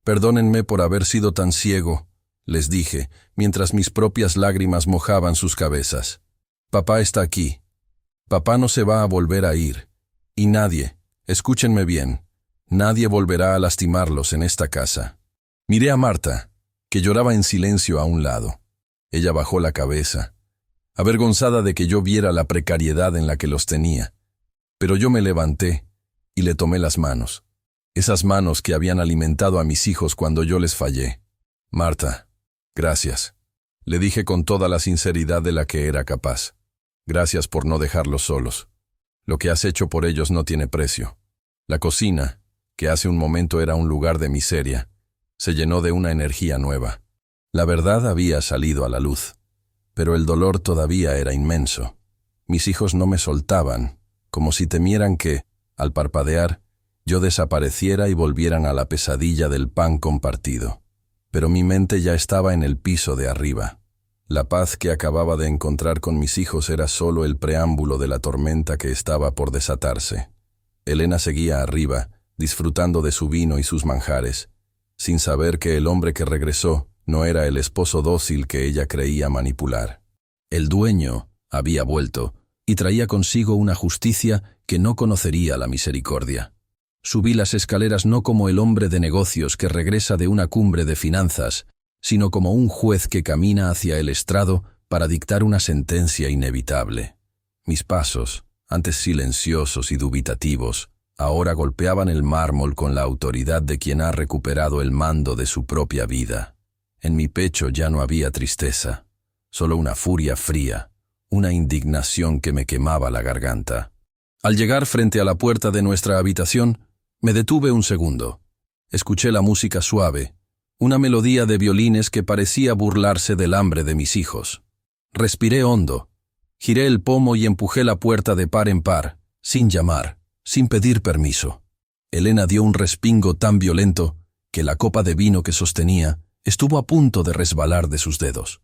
Perdónenme por haber sido tan ciego, les dije, mientras mis propias lágrimas mojaban sus cabezas. Papá está aquí. Papá no se va a volver a ir. Y nadie, escúchenme bien, nadie volverá a lastimarlos en esta casa. Miré a Marta, que lloraba en silencio a un lado. Ella bajó la cabeza, avergonzada de que yo viera la precariedad en la que los tenía. Pero yo me levanté y le tomé las manos. Esas manos que habían alimentado a mis hijos cuando yo les fallé. Marta, gracias. Le dije con toda la sinceridad de la que era capaz. Gracias por no dejarlos solos. Lo que has hecho por ellos no tiene precio. La cocina, que hace un momento era un lugar de miseria, se llenó de una energía nueva. La verdad había salido a la luz, pero el dolor todavía era inmenso. Mis hijos no me soltaban, como si temieran que, al parpadear, yo desapareciera y volvieran a la pesadilla del pan compartido. Pero mi mente ya estaba en el piso de arriba. La paz que acababa de encontrar con mis hijos era solo el preámbulo de la tormenta que estaba por desatarse. Elena seguía arriba, disfrutando de su vino y sus manjares, sin saber que el hombre que regresó no era el esposo dócil que ella creía manipular. El dueño había vuelto y traía consigo una justicia que no conocería la misericordia. Subí las escaleras no como el hombre de negocios que regresa de una cumbre de finanzas, sino como un juez que camina hacia el estrado para dictar una sentencia inevitable. Mis pasos, antes silenciosos y dubitativos, ahora golpeaban el mármol con la autoridad de quien ha recuperado el mando de su propia vida. En mi pecho ya no había tristeza, solo una furia fría, una indignación que me quemaba la garganta. Al llegar frente a la puerta de nuestra habitación, me detuve un segundo. Escuché la música suave, una melodía de violines que parecía burlarse del hambre de mis hijos. Respiré hondo, giré el pomo y empujé la puerta de par en par, sin llamar, sin pedir permiso. Elena dio un respingo tan violento que la copa de vino que sostenía estuvo a punto de resbalar de sus dedos.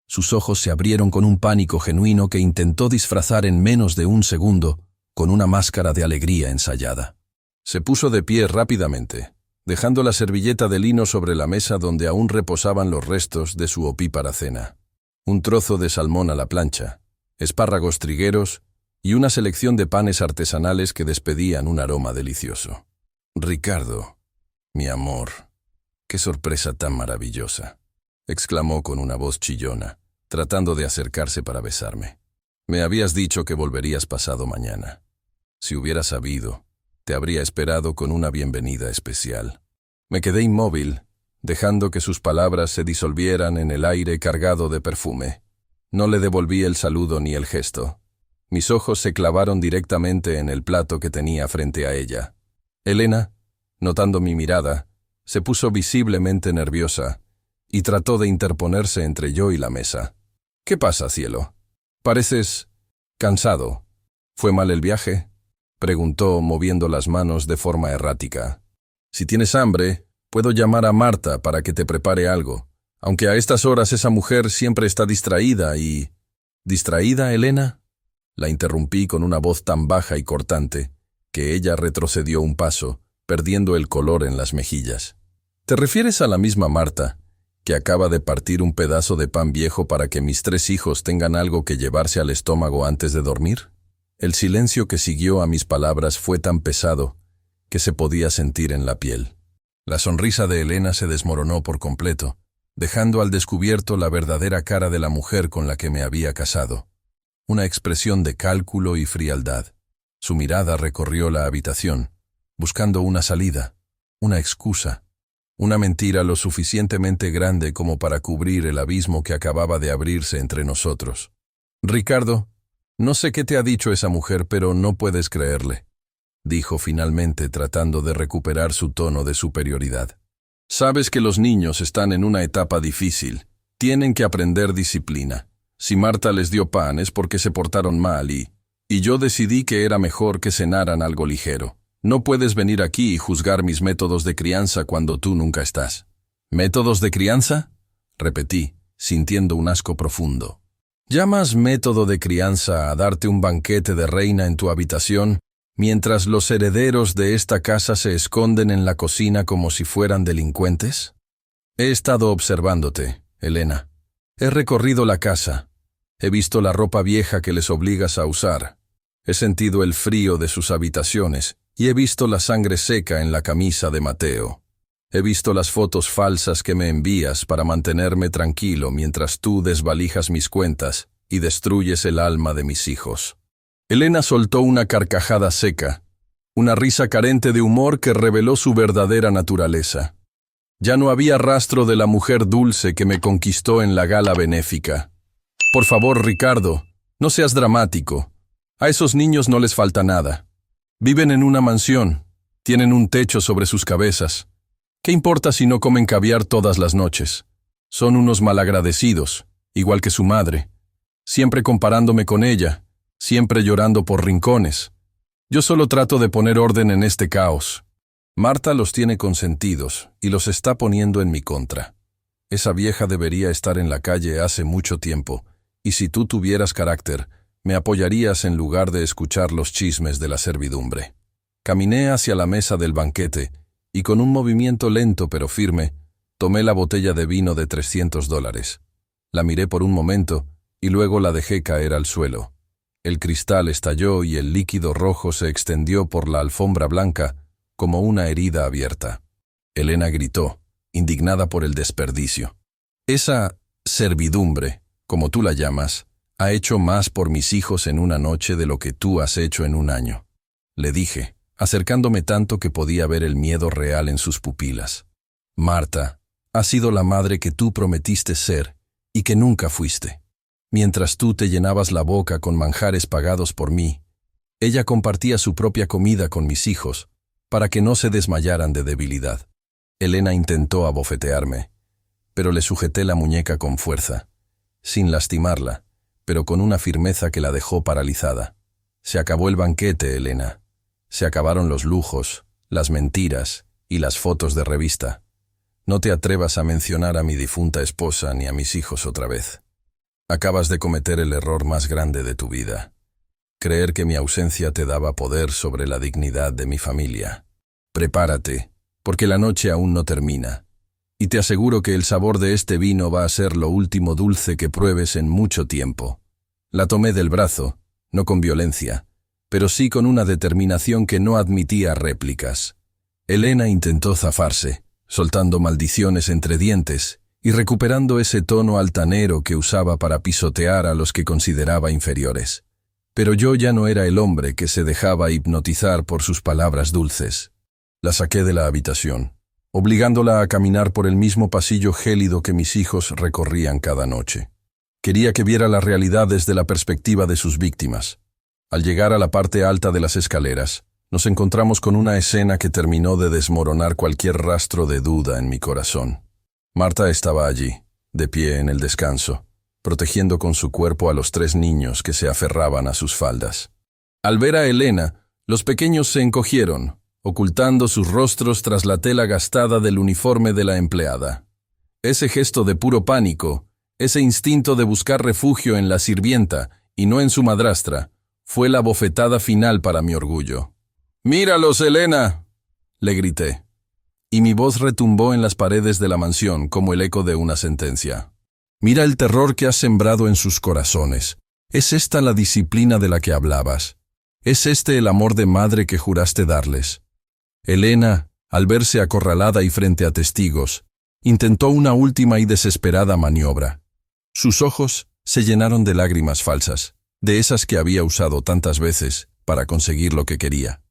Sus ojos se abrieron con un pánico genuino que intentó disfrazar en menos de un segundo con una máscara de alegría ensayada. Se puso de pie rápidamente, dejando la servilleta de lino sobre la mesa donde aún reposaban los restos de su opípara cena. Un trozo de salmón a la plancha, espárragos trigueros y una selección de panes artesanales que despedían un aroma delicioso. «Ricardo, mi amor, qué sorpresa tan maravillosa», exclamó con una voz chillona, tratando de acercarse para besarme. «Me habías dicho que volverías pasado mañana. Si hubiera sabido, te habría esperado con una bienvenida especial». Me quedé inmóvil, dejando que sus palabras se disolvieran en el aire cargado de perfume. No le devolví el saludo ni el gesto. Mis ojos se clavaron directamente en el plato que tenía frente a ella. Elena, notando mi mirada, se puso visiblemente nerviosa y trató de interponerse entre yo y la mesa. «¿Qué pasa, cielo? Pareces cansado. ¿Fue mal el viaje?», preguntó, moviendo las manos de forma errática. «Si tienes hambre, puedo llamar a Marta para que te prepare algo, aunque a estas horas esa mujer siempre está distraída y...» «¿Distraída, Elena?», la interrumpí con una voz tan baja y cortante que ella retrocedió un paso, perdiendo el color en las mejillas. «¿Te refieres a la misma Marta, que acaba de partir un pedazo de pan viejo para que mis 3 hijos tengan algo que llevarse al estómago antes de dormir?» El silencio que siguió a mis palabras fue tan pesado que se podía sentir en la piel. La sonrisa de Elena se desmoronó por completo, dejando al descubierto la verdadera cara de la mujer con la que me había casado. Una expresión de cálculo y frialdad. Su mirada recorrió la habitación, buscando una salida, una excusa, una mentira lo suficientemente grande como para cubrir el abismo que acababa de abrirse entre nosotros. «Ricardo, no sé qué te ha dicho esa mujer, pero no puedes creerle», dijo finalmente tratando de recuperar su tono de superioridad. «Sabes que los niños están en una etapa difícil, tienen que aprender disciplina. Si Marta les dio pan es porque se portaron mal y yo decidí que era mejor que cenaran algo ligero. No puedes venir aquí y juzgar mis métodos de crianza cuando tú nunca estás». «¿Métodos de crianza?», repetí, sintiendo un asco profundo. «¿Llamas método de crianza a darte un banquete de reina en tu habitación mientras los herederos de esta casa se esconden en la cocina como si fueran delincuentes? He estado observándote, Elena. He recorrido la casa. He visto la ropa vieja que les obligas a usar. He sentido el frío de sus habitaciones y he visto la sangre seca en la camisa de Mateo. He visto las fotos falsas que me envías para mantenerme tranquilo mientras tú desvalijas mis cuentas y destruyes el alma de mis hijos. Elena soltó una carcajada seca, una risa carente de humor que reveló su verdadera naturaleza. Ya no había rastro de la mujer dulce que me conquistó en la gala benéfica. Por favor, Ricardo, no seas dramático. A esos niños no les falta nada. Viven en una mansión, tienen un techo sobre sus cabezas. ¿Qué importa si no comen caviar todas las noches? Son unos malagradecidos, igual que su madre. Siempre comparándome con ella, siempre llorando por rincones. Yo solo trato de poner orden en este caos. Marta los tiene consentidos y los está poniendo en mi contra. Esa vieja debería estar en la calle hace mucho tiempo, y si tú tuvieras carácter, me apoyarías en lugar de escuchar los chismes de la servidumbre. Caminé hacia la mesa del banquete y con un movimiento lento pero firme, tomé la botella de vino de $300. La miré por un momento y luego la dejé caer al suelo. El cristal estalló y el líquido rojo se extendió por la alfombra blanca como una herida abierta. Elena gritó, indignada por el desperdicio. Esa servidumbre, como tú la llamas, ha hecho más por mis hijos en una noche de lo que tú has hecho en un año, le dije, acercándome tanto que podía ver el miedo real en sus pupilas. Marta, has sido la madre que tú prometiste ser y que nunca fuiste. Mientras tú te llenabas la boca con manjares pagados por mí, ella compartía su propia comida con mis hijos, para que no se desmayaran de debilidad. Elena intentó abofetearme, pero le sujeté la muñeca con fuerza, sin lastimarla, pero con una firmeza que la dejó paralizada. Se acabó el banquete, Elena. Se acabaron los lujos, las mentiras y las fotos de revista. No te atrevas a mencionar a mi difunta esposa ni a mis hijos otra vez. Acabas de cometer el error más grande de tu vida. Creer que mi ausencia te daba poder sobre la dignidad de mi familia. Prepárate, porque la noche aún no termina. Y te aseguro que el sabor de este vino va a ser lo último dulce que pruebes en mucho tiempo. La tomé del brazo, no con violencia, pero sí con una determinación que no admitía réplicas. Elena intentó zafarse, soltando maldiciones entre dientes y recuperando ese tono altanero que usaba para pisotear a los que consideraba inferiores. Pero yo ya no era el hombre que se dejaba hipnotizar por sus palabras dulces. La saqué de la habitación, obligándola a caminar por el mismo pasillo gélido que mis hijos recorrían cada noche. Quería que viera la realidad desde la perspectiva de sus víctimas. Al llegar a la parte alta de las escaleras, nos encontramos con una escena que terminó de desmoronar cualquier rastro de duda en mi corazón. Marta estaba allí, de pie en el descanso, protegiendo con su cuerpo a los 3 niños que se aferraban a sus faldas. Al ver a Elena, los pequeños se encogieron, ocultando sus rostros tras la tela gastada del uniforme de la empleada. Ese gesto de puro pánico, ese instinto de buscar refugio en la sirvienta y no en su madrastra, fue la bofetada final para mi orgullo. «¡Míralos, Elena!», le grité, y mi voz retumbó en las paredes de la mansión como el eco de una sentencia. «Mira el terror que has sembrado en sus corazones. ¿Es esta la disciplina de la que hablabas? ¿Es este el amor de madre que juraste darles?». Elena, al verse acorralada y frente a testigos, intentó una última y desesperada maniobra. Sus ojos se llenaron de lágrimas falsas, de esas que había usado tantas veces para conseguir lo que quería.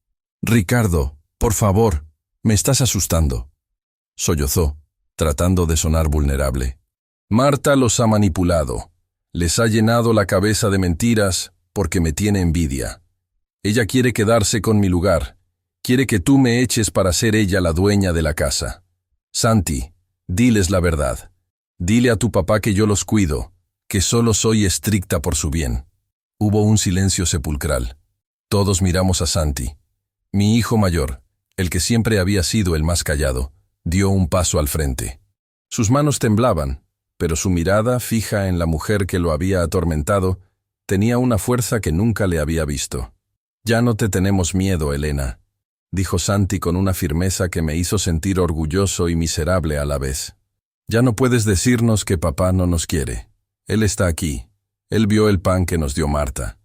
«Ricardo, por favor, me estás asustando», sollozó, tratando de sonar vulnerable. «Marta los ha manipulado. Les ha llenado la cabeza de mentiras porque me tiene envidia. Ella quiere quedarse con mi lugar. Quiere que tú me eches para ser ella la dueña de la casa. Santi, diles la verdad. Dile a tu papá que yo los cuido, que solo soy estricta por su bien». Hubo un silencio sepulcral. Todos miramos a Santi. Mi hijo mayor, el que siempre había sido el más callado, dio un paso al frente. Sus manos temblaban, pero su mirada, fija en la mujer que lo había atormentado, tenía una fuerza que nunca le había visto. Ya no te tenemos miedo, Elena, dijo Santi con una firmeza que me hizo sentir orgulloso y miserable a la vez. Ya no puedes decirnos que papá no nos quiere. Él está aquí. Él vio el pan que nos dio Marta.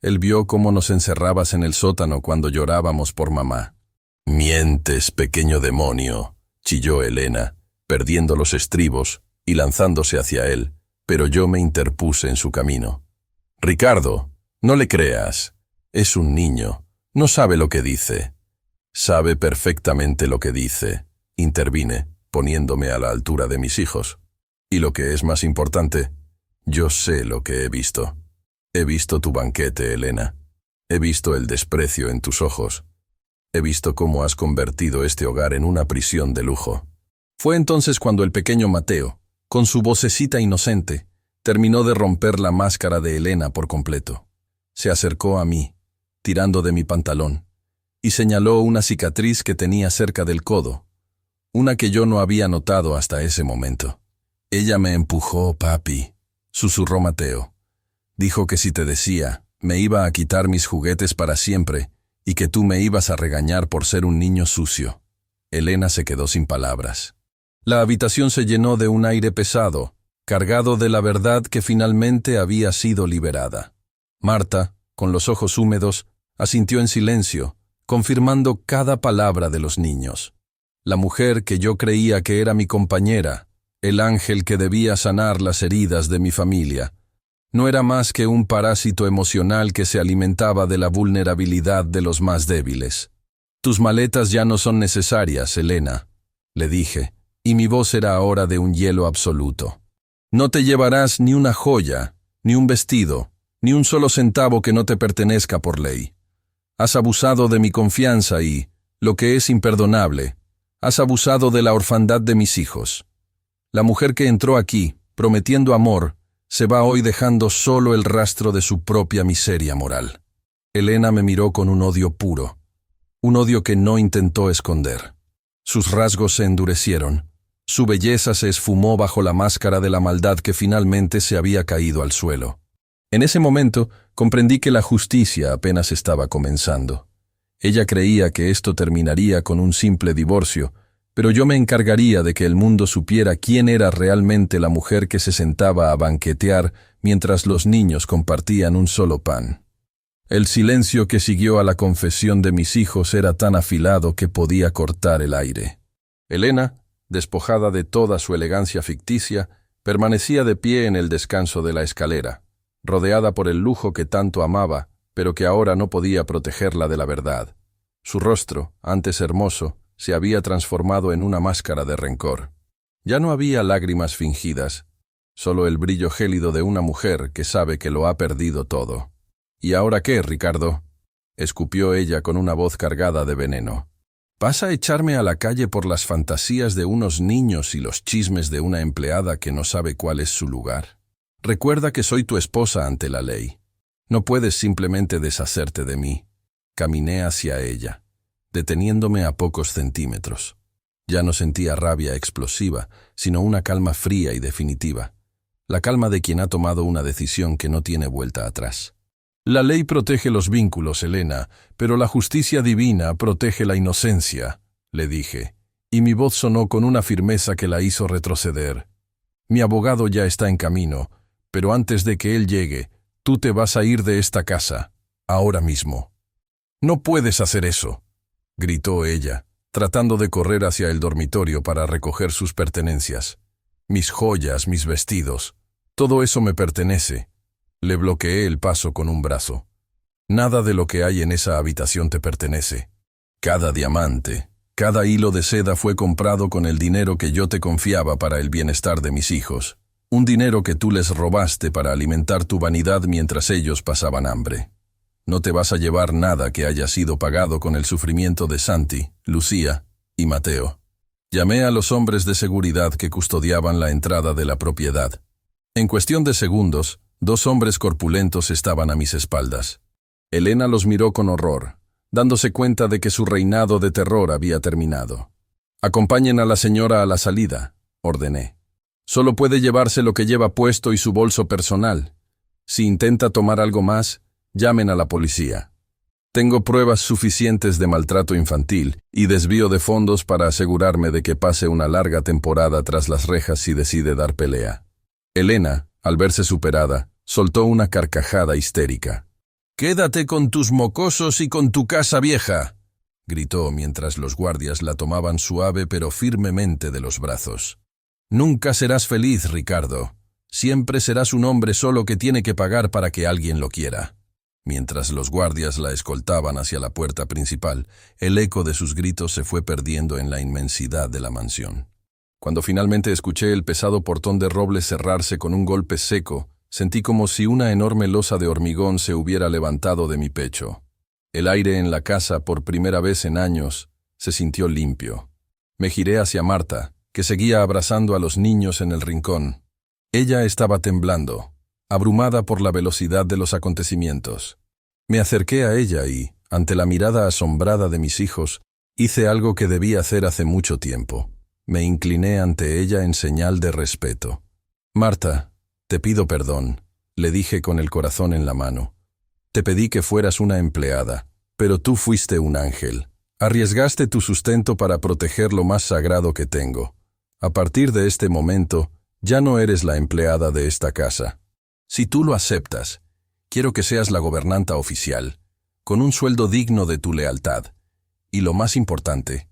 Él vio cómo nos encerrabas en el sótano cuando llorábamos por mamá. Mientes, pequeño demonio, chilló Elena, perdiendo los estribos y lanzándose hacia él, pero yo me interpuse en su camino. Ricardo, no le creas. Es un niño. No sabe lo que dice. Sabe perfectamente lo que dice, intervine, poniéndome a la altura de mis hijos. Y lo que es más importante, yo sé lo que he visto. He visto tu banquete, Elena. He visto el desprecio en tus ojos. He visto cómo has convertido este hogar en una prisión de lujo. Fue entonces cuando el pequeño Mateo, con su vocecita inocente, terminó de romper la máscara de Elena por completo. Se acercó a mí, tirando de mi pantalón, y señaló una cicatriz que tenía cerca del codo, una que yo no había notado hasta ese momento. Ella me empujó, papi, susurró Mateo. Dijo que si te decía, me iba a quitar mis juguetes para siempre y que tú me ibas a regañar por ser un niño sucio. Elena se quedó sin palabras. La habitación se llenó de un aire pesado, cargado de la verdad que finalmente había sido liberada. Marta, con los ojos húmedos, asintió en silencio, confirmando cada palabra de los niños. La mujer que yo creía que era mi compañera, el ángel que debía sanar las heridas de mi familia, no era más que un parásito emocional que se alimentaba de la vulnerabilidad de los más débiles. Tus maletas ya no son necesarias, Elena, le dije, y mi voz era ahora de un hielo absoluto. No te llevarás ni una joya, ni un vestido, ni un solo centavo que no te pertenezca por ley. Has abusado de mi confianza y, lo que es imperdonable, has abusado de la orfandad de mis hijos. La mujer que entró aquí, prometiendo amor, se va hoy dejando solo el rastro de su propia miseria moral. Elena me miró con un odio puro, un odio que no intentó esconder. Sus rasgos se endurecieron, su belleza se esfumó bajo la máscara de la maldad que finalmente se había caído al suelo. En ese momento comprendí que la justicia apenas estaba comenzando. Ella creía que esto terminaría con un simple divorcio, pero yo me encargaría de que el mundo supiera quién era realmente la mujer que se sentaba a banquetear mientras los niños compartían un solo pan. El silencio que siguió a la confesión de mis hijos era tan afilado que podía cortar el aire. Elena, despojada de toda su elegancia ficticia, permanecía de pie en el descanso de la escalera, rodeada por el lujo que tanto amaba, pero que ahora no podía protegerla de la verdad. Su rostro, antes hermoso, se había transformado en una máscara de rencor. Ya no había lágrimas fingidas, solo el brillo gélido de una mujer que sabe que lo ha perdido todo. ¿Y ahora qué, Ricardo?, escupió ella con una voz cargada de veneno. ¿Vas a echarme a la calle por las fantasías de unos niños y los chismes de una empleada que no sabe cuál es su lugar? Recuerda que soy tu esposa ante la ley. No puedes simplemente deshacerte de mí. Caminé hacia ella, deteniéndome a pocos centímetros. Ya no sentía rabia explosiva, sino una calma fría y definitiva. La calma de quien ha tomado una decisión que no tiene vuelta atrás. La ley protege los vínculos, Elena, pero la justicia divina protege la inocencia, le dije, y mi voz sonó con una firmeza que la hizo retroceder. Mi abogado ya está en camino, pero antes de que él llegue, tú te vas a ir de esta casa, ahora mismo. No puedes hacer eso, gritó ella, tratando de correr hacia el dormitorio para recoger sus pertenencias. Mis joyas, mis vestidos, todo eso me pertenece. Le bloqueé el paso con un brazo. Nada de lo que hay en esa habitación te pertenece. Cada diamante, cada hilo de seda fue comprado con el dinero que yo te confiaba para el bienestar de mis hijos. Un dinero que tú les robaste para alimentar tu vanidad mientras ellos pasaban hambre. No te vas a llevar nada que haya sido pagado con el sufrimiento de Santi, Lucía y Mateo. Llamé a los hombres de seguridad que custodiaban la entrada de la propiedad. En cuestión de segundos, 2 hombres corpulentos estaban a mis espaldas. Elena los miró con horror, dándose cuenta de que su reinado de terror había terminado. «Acompañen a la señora a la salida», ordené. «Solo puede llevarse lo que lleva puesto y su bolso personal. Si intenta tomar algo más, llamen a la policía». Tengo pruebas suficientes de maltrato infantil y desvío de fondos para asegurarme de que pase una larga temporada tras las rejas si decide dar pelea. Elena, al verse superada, soltó una carcajada histérica. «¡Quédate con tus mocosos y con tu casa vieja!», gritó mientras los guardias la tomaban suave pero firmemente de los brazos. «Nunca serás feliz, Ricardo. Siempre serás un hombre solo que tiene que pagar para que alguien lo quiera». Mientras los guardias la escoltaban hacia la puerta principal, el eco de sus gritos se fue perdiendo en la inmensidad de la mansión. Cuando finalmente escuché el pesado portón de roble cerrarse con un golpe seco, sentí como si una enorme losa de hormigón se hubiera levantado de mi pecho. El aire en la casa, por primera vez en años, se sintió limpio. Me giré hacia Marta, que seguía abrazando a los niños en el rincón. Ella estaba temblando, abrumada por la velocidad de los acontecimientos. Me acerqué a ella y, ante la mirada asombrada de mis hijos, hice algo que debí hacer hace mucho tiempo. Me incliné ante ella en señal de respeto. «Marta, te pido perdón», le dije con el corazón en la mano. «Te pedí que fueras una empleada, pero tú fuiste un ángel. Arriesgaste tu sustento para proteger lo más sagrado que tengo. A partir de este momento, ya no eres la empleada de esta casa. Si tú lo aceptas, quiero que seas la gobernanta oficial, con un sueldo digno de tu lealtad. Y lo más importante,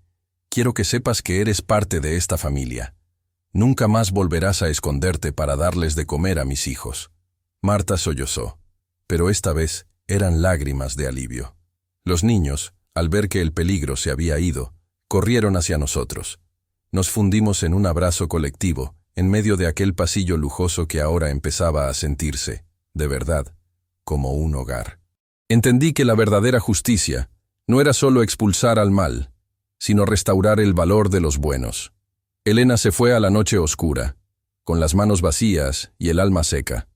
quiero que sepas que eres parte de esta familia. Nunca más volverás a esconderte para darles de comer a mis hijos». Marta sollozó, pero esta vez eran lágrimas de alivio. Los niños, al ver que el peligro se había ido, corrieron hacia nosotros. Nos fundimos en un abrazo colectivo, en medio de aquel pasillo lujoso que ahora empezaba a sentirse, de verdad, como un hogar. Entendí que la verdadera justicia no era solo expulsar al mal, sino restaurar el valor de los buenos. Elena se fue a la noche oscura, con las manos vacías y el alma seca.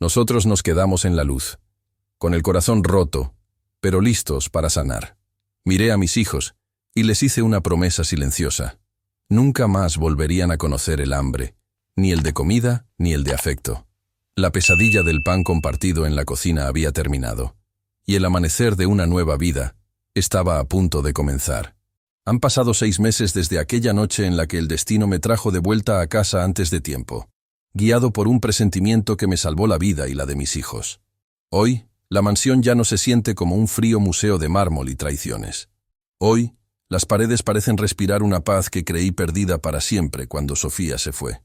Nosotros nos quedamos en la luz, con el corazón roto, pero listos para sanar. Miré a mis hijos y les hice una promesa silenciosa. Nunca más volverían a conocer el hambre, ni el de comida, ni el de afecto. La pesadilla del pan compartido en la cocina había terminado, y el amanecer de una nueva vida estaba a punto de comenzar. Han pasado 6 meses desde aquella noche en la que el destino me trajo de vuelta a casa antes de tiempo, guiado por un presentimiento que me salvó la vida y la de mis hijos. Hoy, la mansión ya no se siente como un frío museo de mármol y traiciones. Hoy, las paredes parecen respirar una paz que creí perdida para siempre cuando Sofía se fue.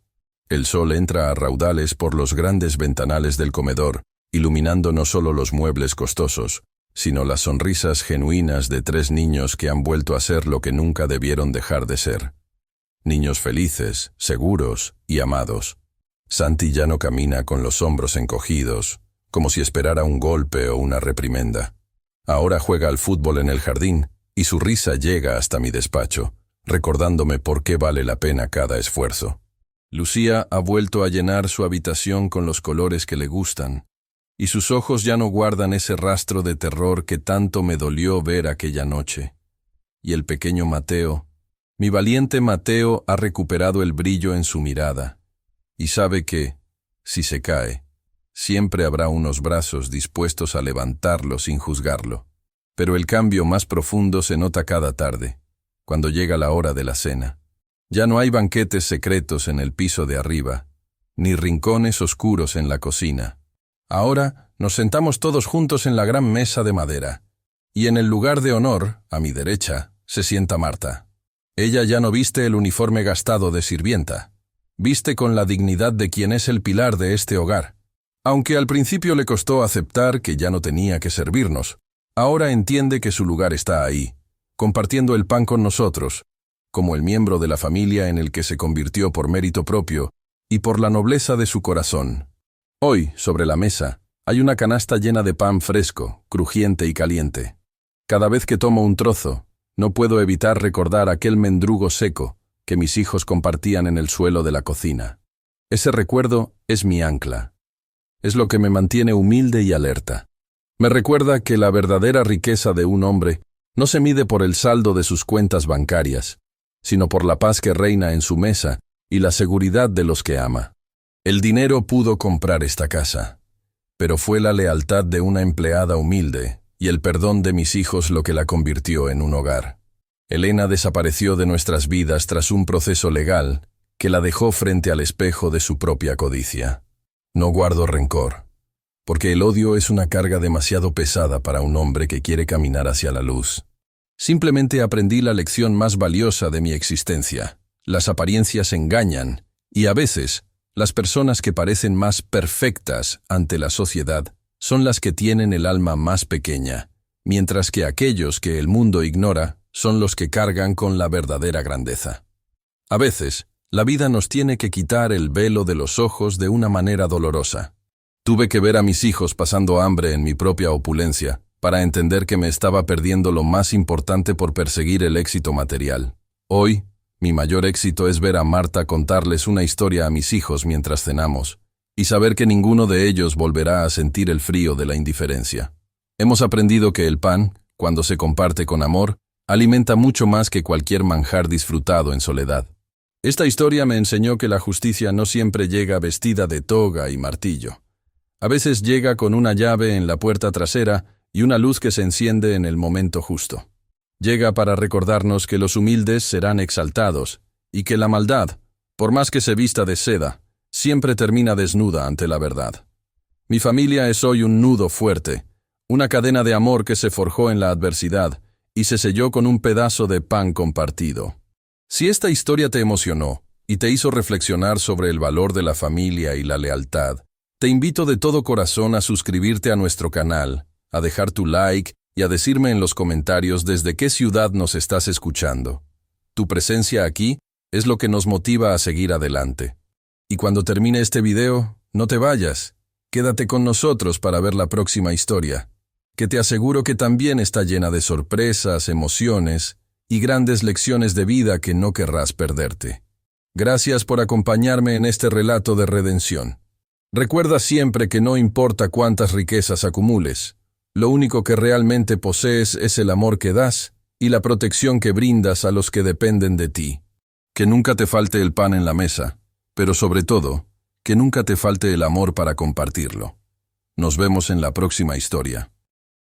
El sol entra a raudales por los grandes ventanales del comedor, iluminando no solo los muebles costosos, sino las sonrisas genuinas de 3 niños que han vuelto a ser lo que nunca debieron dejar de ser. Niños felices, seguros y amados. Santi ya no camina con los hombros encogidos, como si esperara un golpe o una reprimenda. Ahora juega al fútbol en el jardín, y su risa llega hasta mi despacho, recordándome por qué vale la pena cada esfuerzo. Lucía ha vuelto a llenar su habitación con los colores que le gustan, y sus ojos ya no guardan ese rastro de terror que tanto me dolió ver aquella noche. Y el pequeño Mateo, mi valiente Mateo, ha recuperado el brillo en su mirada, y sabe que, si se cae, siempre habrá unos brazos dispuestos a levantarlo sin juzgarlo. Pero el cambio más profundo se nota cada tarde, cuando llega la hora de la cena. Ya no hay banquetes secretos en el piso de arriba, ni rincones oscuros en la cocina. Ahora nos sentamos todos juntos en la gran mesa de madera, y en el lugar de honor, a mi derecha, se sienta Marta. Ella ya no viste el uniforme gastado de sirvienta, viste con la dignidad de quien es el pilar de este hogar. Aunque al principio le costó aceptar que ya no tenía que servirnos, ahora entiende que su lugar está ahí, compartiendo el pan con nosotros, como el miembro de la familia en el que se convirtió por mérito propio y por la nobleza de su corazón. Hoy, sobre la mesa, hay una canasta llena de pan fresco, crujiente y caliente. Cada vez que tomo un trozo, no puedo evitar recordar aquel mendrugo seco que mis hijos compartían en el suelo de la cocina. Ese recuerdo es mi ancla. Es lo que me mantiene humilde y alerta. Me recuerda que la verdadera riqueza de un hombre no se mide por el saldo de sus cuentas bancarias, sino por la paz que reina en su mesa y la seguridad de los que ama. El dinero pudo comprar esta casa, pero fue la lealtad de una empleada humilde y el perdón de mis hijos lo que la convirtió en un hogar. Elena desapareció de nuestras vidas tras un proceso legal que la dejó frente al espejo de su propia codicia. No guardo rencor, porque el odio es una carga demasiado pesada para un hombre que quiere caminar hacia la luz. Simplemente aprendí la lección más valiosa de mi existencia. Las apariencias engañan, y a veces, las personas que parecen más perfectas ante la sociedad son las que tienen el alma más pequeña, mientras que aquellos que el mundo ignora son los que cargan con la verdadera grandeza. A veces, la vida nos tiene que quitar el velo de los ojos de una manera dolorosa. Tuve que ver a mis hijos pasando hambre en mi propia opulencia para entender que me estaba perdiendo lo más importante por perseguir el éxito material. Hoy, mi mayor éxito es ver a Marta contarles una historia a mis hijos mientras cenamos, y saber que ninguno de ellos volverá a sentir el frío de la indiferencia. Hemos aprendido que el pan, cuando se comparte con amor, alimenta mucho más que cualquier manjar disfrutado en soledad. Esta historia me enseñó que la justicia no siempre llega vestida de toga y martillo. A veces llega con una llave en la puerta trasera y una luz que se enciende en el momento justo. Llega para recordarnos que los humildes serán exaltados y que la maldad, por más que se vista de seda, siempre termina desnuda ante la verdad. Mi familia es hoy un nudo fuerte, una cadena de amor que se forjó en la adversidad y se selló con un pedazo de pan compartido. Si esta historia te emocionó y te hizo reflexionar sobre el valor de la familia y la lealtad, te invito de todo corazón a suscribirte a nuestro canal, a dejar tu like y a decirme en los comentarios desde qué ciudad nos estás escuchando. Tu presencia aquí es lo que nos motiva a seguir adelante. Y cuando termine este video, no te vayas. Quédate con nosotros para ver la próxima historia, que te aseguro que también está llena de sorpresas, emociones y grandes lecciones de vida que no querrás perderte. Gracias por acompañarme en este relato de redención. Recuerda siempre que no importa cuántas riquezas acumules, lo único que realmente posees es el amor que das y la protección que brindas a los que dependen de ti. Que nunca te falte el pan en la mesa, pero sobre todo, que nunca te falte el amor para compartirlo. Nos vemos en la próxima historia.